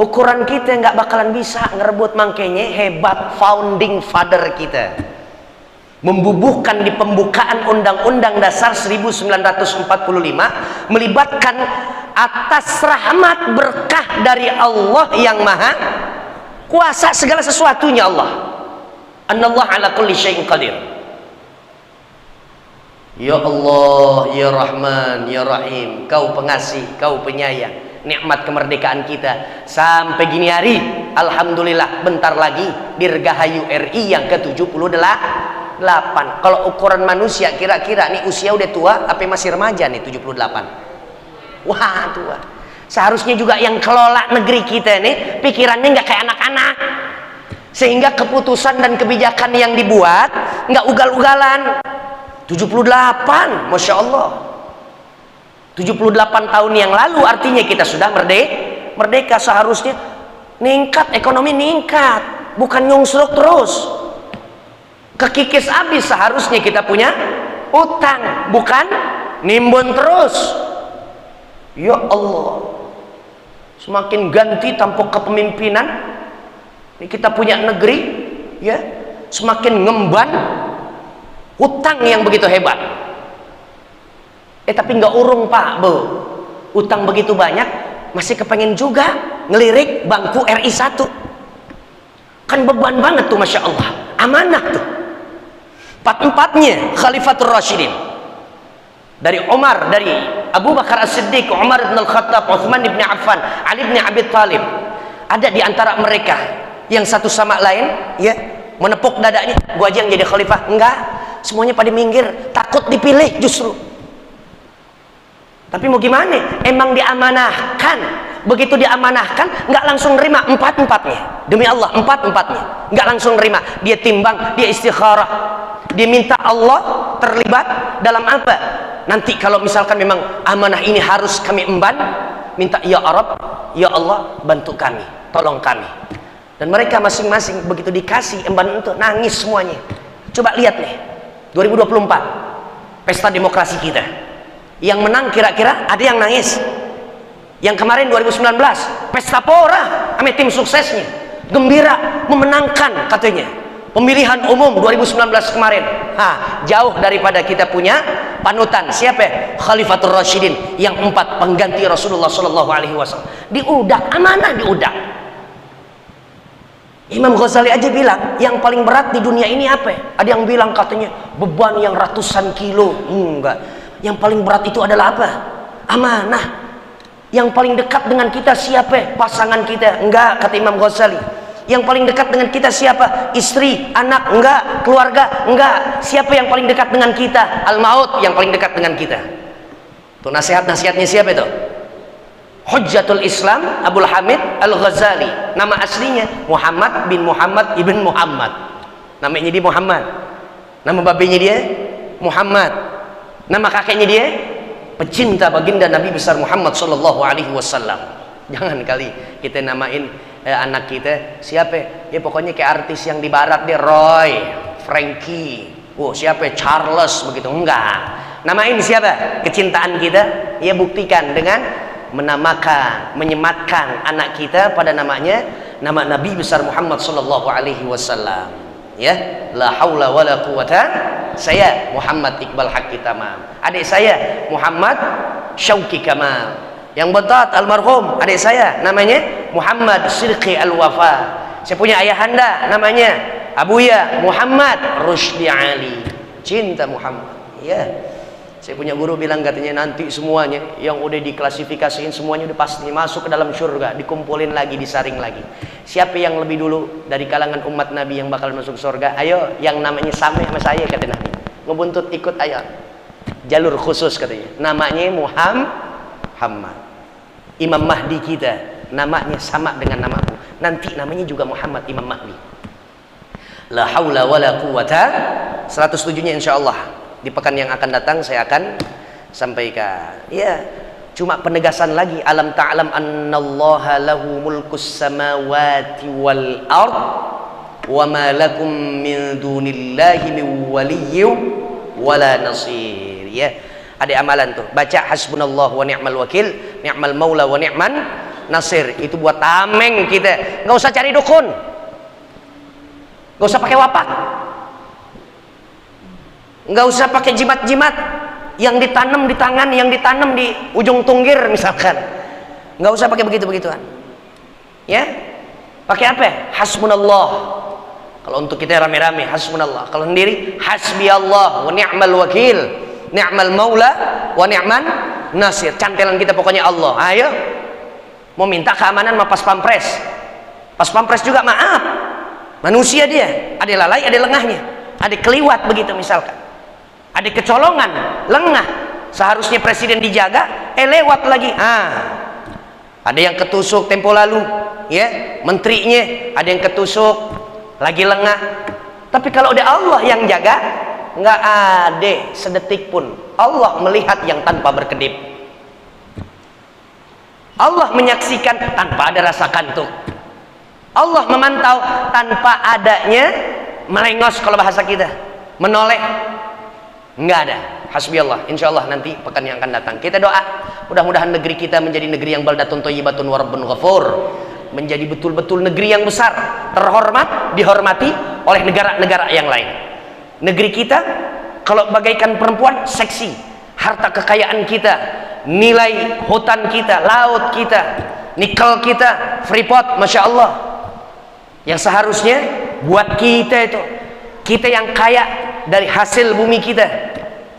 Ukuran kita nggak bakalan bisa ngerebut, makanya hebat founding father kita. Membubuhkan di pembukaan Undang-Undang Dasar 1945 melibatkan atas rahmat berkah dari Allah yang maha kuasa segala sesuatunya Allah. Anallahu ala kulli syai'in qadir. Ya Allah, ya Rahman, ya Rahim, Kau pengasih, Kau penyayang. Nikmat kemerdekaan kita sampai gini hari, alhamdulillah, bentar lagi Dirgahayu RI yang ke-78. Kalau ukuran manusia kira-kira nih usia udah tua apa masih remaja nih 78? Wah, tua. Seharusnya juga yang kelola negeri kita nih pikirannya nggak kayak anak-anak, sehingga keputusan dan kebijakan yang dibuat nggak ugal-ugalan. 78, Masya Allah, 78 tahun yang lalu artinya kita sudah merdeka. Seharusnya ningkat, ekonomi ningkat, bukan nyungsruk terus kekikis abis. Seharusnya kita punya utang, bukan nimbun terus. Ya Allah, semakin ganti tampuk kepemimpinan ini kita punya negeri, ya, semakin ngemban utang yang begitu hebat. Tapi nggak urung Pak, Bu, utang begitu banyak masih kepengen juga ngelirik bangku RI 1. Kan beban banget tuh, Masya Allah, amanah tuh. empat-empatnya Khalifatul Rasyidin. Dari Umar, dari Abu Bakar As-Siddiq, Umar bin Al-Khattab, Uthman bin Affan, Ali bin Abi Thalib. Ada di antara mereka yang satu sama lain ya menepuk dadanya, gua aja yang jadi khalifah. Enggak, semuanya pada minggir, takut dipilih justru. Tapi mau gimana? Emang diamanahkan. Begitu diamanahkan, nggak langsung nerima empat-empatnya. Demi Allah, empat-empatnya nggak langsung nerima. Dia timbang, dia istikharah, dia minta Allah terlibat dalam apa. Nanti kalau misalkan memang amanah ini harus kami emban, minta ya Arab, ya Allah bantu kami, tolong kami. Dan mereka masing-masing begitu dikasih emban itu nangis semuanya. Coba lihat nih, 2024 pesta demokrasi kita. Yang menang kira-kira ada yang nangis. Yang kemarin 2019 pesta pora sama tim suksesnya, gembira memenangkan katanya pemilihan umum 2019 kemarin. Jauh daripada kita punya panutan siapa? Khalifatul Rasyidin yang 4 pengganti Rasulullah Shallallahu Alaihi Wasallam. Diudak, amanah diudak. Imam Ghazali aja bilang yang paling berat di dunia ini apa? Ada yang bilang katanya beban yang ratusan kilo. Enggak, yang paling berat itu adalah apa? Amanah. Yang paling dekat dengan kita siapa? Pasangan kita. Enggak, kata Imam Ghazali. Yang paling dekat dengan kita siapa? Istri, anak. Enggak, keluarga. Enggak. Siapa yang paling dekat dengan kita? Al-maut yang paling dekat dengan kita. Tuh nasihat-nasihatnya siapa itu? Hujjatul Islam Abdul Hamid Al-Ghazali. Nama aslinya Muhammad bin Muhammad ibn Muhammad. Namanya dia Muhammad. Nama babenya dia Muhammad. Nama kakeknya dia pecinta baginda Nabi besar Muhammad Sallallahu Alaihi Wasallam. Jangan kali kita namain anak kita siapa? Ya pokoknya kayak artis yang di barat dia, Roy, Frankie, siapa? Charles begitu. Enggak. Namain siapa? Kecintaan kita. Ya buktikan dengan menamakan, menyematkan anak kita pada namanya nama Nabi besar Muhammad Sallallahu Alaihi Wasallam. Ya, la haula wala quwata. Saya Muhammad Iqbal Haqqi Tamam. Adik saya Muhammad Syauqi Kamal. Yang betat almarhum adik saya namanya Muhammad Sidqi Al-Wafa. Saya punya ayahanda namanya Abuya Muhammad Rushdi Ali. Cinta Muhammad. Ya. Saya punya guru bilang katanya nanti semuanya yang udah diklasifikasiin semuanya udah pasti masuk ke dalam surga, dikumpulin lagi, disaring lagi. Siapa yang lebih dulu dari kalangan umat Nabi yang bakal masuk surga? Ayo, yang namanya sama saya kata Nabi. Ngebuntut ikut ayo. Jalur khusus katanya. Namanya Muhammad. Imam Mahdi kita namanya sama dengan namaku. Nanti namanya juga Muhammad Imam Mahdi. La haula wala quwata. 107-nya insyaallah. Di pekan yang akan datang saya akan sampaikan. Ya, cuma penegasan lagi. Alam ta'lam annallaha lahu mulkus samawati wal ard wa ma lakum min dunillahi min waliyyin wala nasir. Ya, ada amalan tuh. Baca hasbunallah wa ni'mal wakil, ni'mal maula wa ni'man nasir. Itu buat tameng kita. Nggak usah cari dukun. Nggak usah pakai wapak. Nggak usah pakai jimat-jimat yang ditanam di tangan, yang ditanam di ujung tunggir misalkan. Nggak usah pakai begitu-begituan. Ya, pakai apa? Hasbunallah. Kalau untuk kita rame-rame hasbunallah. Kalau sendiri hasbiyallah wa ni'mal wakil, ni'mal maula wa ni'man nasir. Cantelan kita pokoknya Allah. Ayo, mau minta keamanan sama pas pampres. Pas pampres juga maaf. Manusia dia, ada lalai, ada lengahnya, ada keliwat begitu misalkan. Ada kecolongan, lengah. Seharusnya presiden dijaga, lewat lagi. Ada yang ketusuk tempo lalu, ya, menterinya, ada yang ketusuk, lagi lengah. Tapi kalau ada Allah yang jaga, nggak ada sedetik pun. Allah melihat yang tanpa berkedip. Allah menyaksikan tanpa ada rasa kantuk. Allah memantau tanpa adanya melengos kalau bahasa kita, menoleh. Enggak ada. Hasbiyallah. Insyaallah nanti pekan yang akan datang kita doa mudah-mudahan negeri kita menjadi negeri yang baldatun thayyibatun wa rabbun ghafur, menjadi betul-betul negeri yang besar, terhormat, dihormati oleh negara-negara yang lain. Negeri kita kalau bagaikan perempuan seksi, harta kekayaan kita, nilai hutan kita, laut kita, nikel kita, freeport, masya Allah. Yang seharusnya buat kita itu, kita yang kaya dari hasil bumi kita,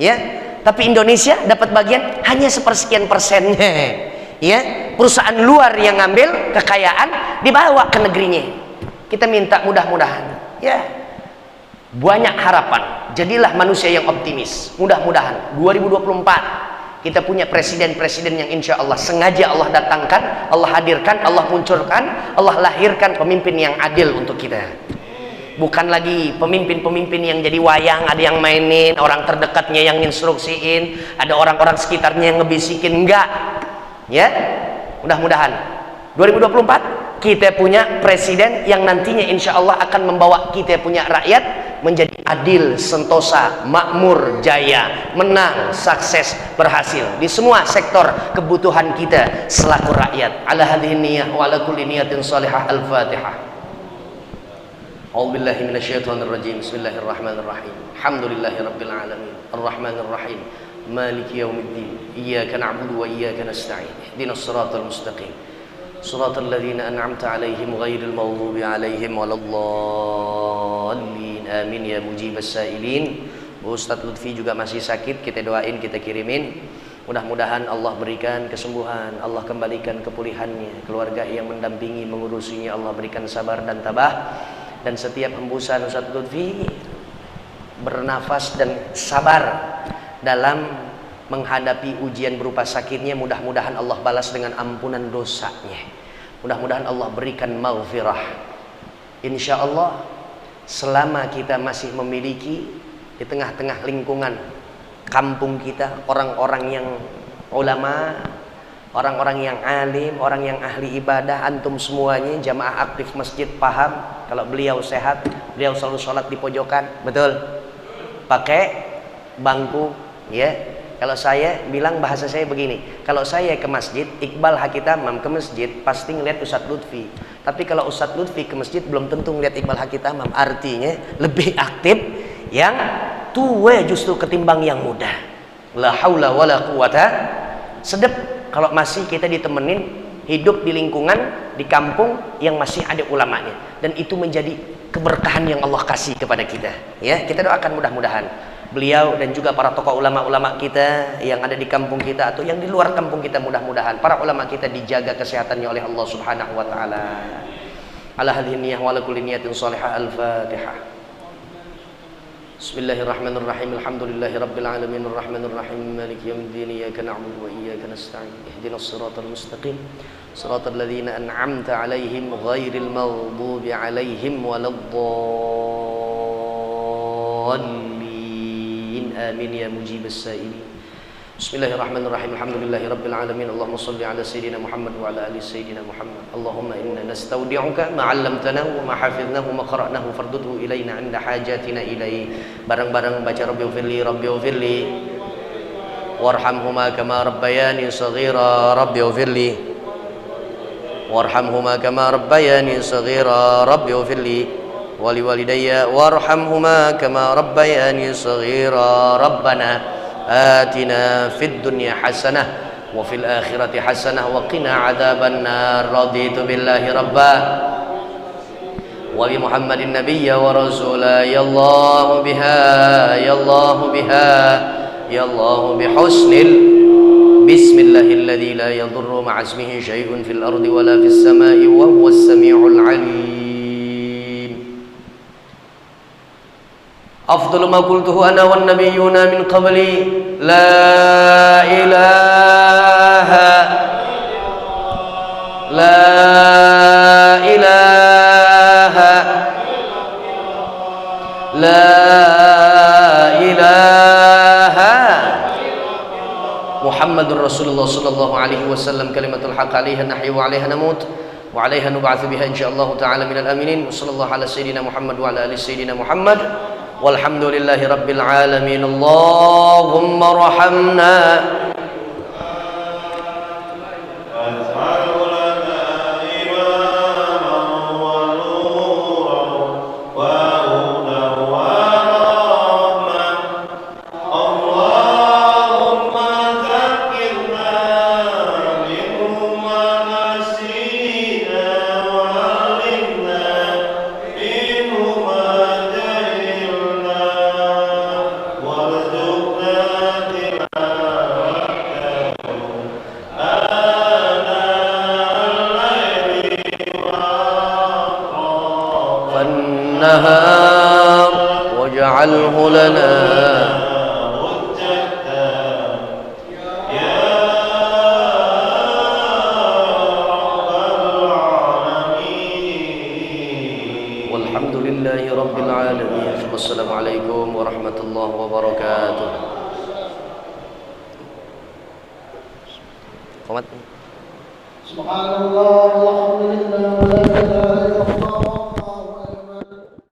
ya. Tapi Indonesia dapat bagian hanya sepersekian persennya, ya. Perusahaan luar yang ngambil kekayaan dibawa ke negerinya. Kita minta mudah-mudahan, ya, banyak harapan. Jadilah manusia yang optimis. Mudah-mudahan 2024 kita punya presiden-presiden yang insya Allah sengaja Allah datangkan, Allah hadirkan, Allah munculkan, Allah lahirkan pemimpin yang adil untuk kita. Bukan lagi pemimpin-pemimpin yang jadi wayang, ada yang mainin, orang terdekatnya yang instruksiin, ada orang-orang sekitarnya yang ngebisikin. Enggak, ya. Mudah-mudahan 2024 kita punya presiden yang nantinya insya Allah akan membawa kita punya rakyat menjadi adil, sentosa, makmur, jaya, menang, sukses, berhasil di semua sektor kebutuhan kita selaku rakyat. Ala hadhihi niyyah wa ala kulli niyatin salihah. Al-Fatihah. A'udzubillahi minasyaitonir rajim. Bismillahirrahmanirrahim. Alhamdulillahirabbil alamin. Arrahmanir rahim. Maliki yaumiddin. Iyyaka na'budu wa iyyaka nasta'in. Ihdinas siratal mustaqim. Shiratal ladzina an'amta 'alaihim ghairil maghdubi 'alaihim waladdallin. Amin ya mujibas sailin. Ustadz Lutfi juga masih sakit, kita doain, kita kirimin. Mudah-mudahan Allah berikan kesembuhan, Allah kembalikan kepulihannya. Keluarga yang mendampingi, mengurusinya, Allah berikan sabar dan tabah. Dan setiap hembusan Ustadz Lutfi bernafas dan sabar dalam menghadapi ujian berupa sakitnya. Mudah-mudahan Allah balas dengan ampunan dosanya. Mudah-mudahan Allah berikan maghfirah. Insya Allah selama kita masih memiliki di tengah-tengah lingkungan kampung kita orang-orang yang ulama, orang-orang yang alim, orang yang ahli ibadah, antum semuanya jamaah aktif masjid paham kalau beliau sehat, beliau selalu sholat di pojokan, betul? Pakai bangku, ya. Kalau saya bilang bahasa saya begini, kalau saya ke masjid, Iqbal Hakitamam ke masjid pasti ngeliat Ustadz Lutfi. Tapi kalau Ustadz Lutfi ke masjid belum tentu ngeliat Iqbal Hakitamam. Artinya lebih aktif yang tua justru ketimbang yang muda. La haula wala quwata. Sedep kalau masih kita ditemenin hidup di lingkungan, di kampung yang masih ada ulamanya. Dan itu menjadi keberkahan yang Allah kasih kepada kita. Ya, kita doakan mudah-mudahan beliau dan juga para tokoh ulama-ulama kita yang ada di kampung kita atau yang di luar kampung kita, mudah-mudahan para ulama kita dijaga kesehatannya oleh Allah Subhanahu wa taala. Ala hadhihi niyyah wa ala kulli niyatin shalihah. Al-Fatihah. Bismillahirrahmanirrahim. Alhamdulillahirabbil alamin arrahmanir rahim maliki yaumiddin iyyaka na'budu wa iyyaka nasta'in ihdinas siratal mustaqim siratal ladzina an'amta 'alaihim ghairil maghdubi 'alaihim waladdallin. Amin ya mujibas sailin. Bismillahirrahmanirrahim. Alhamdulillahirabbil alamin. Allahumma shalli ala sayyidina Muhammad wa ala ali sayyidina Muhammad. Allahumma inna nastaudi'uka ma 'allamtana wa ma hafidnahu wa ma qara'nahu fardudhu ilaina 'inda hajatina ilaihi. Bareng-bareng baca rabbighfirli rabbighfirli warhamhuma kama rabbayani shaghira rabbighfirli warhamhuma kama rabbayani shaghira rabbighfirli wali walidayya warhamhuma kama rabbayani shaghira. Rabbana atina fid dunya hasanah wa fil akhirati hasanah wa qina adzaban nar. Raditu billahi rabba wa bi Muhammadin nabiyya wa rasula. Ya Allah biha, ya Allah biha, ya Allah bihusnil bismillahilladzi la yadurru ma'a ismihi syai'un fil ardi wa la fis samai wa huwas samiul alim. Afdalu ma qultuhu ana wan nabiyyuna min qabli la ilaha Muhammadur Rasulullah sallallahu alaihi wasallam. Kalimatul haqq 'alaiha nahya wa 'alaiha namut wa 'alaiha nub'atsu biha insyaallah ta'ala minal aminin. Wassallallahu ala sayyidina Muhammad wa ala ali sayyidina Muhammad. Walhamdulillahi rabbil alamin. Allahumma rahamna
النهار واجعله لنا والحمد لله رب العالمين. والسلام عليكم ورحمة الله وبركاته.
Subhanallah, walhamdulillah, wa la ilaha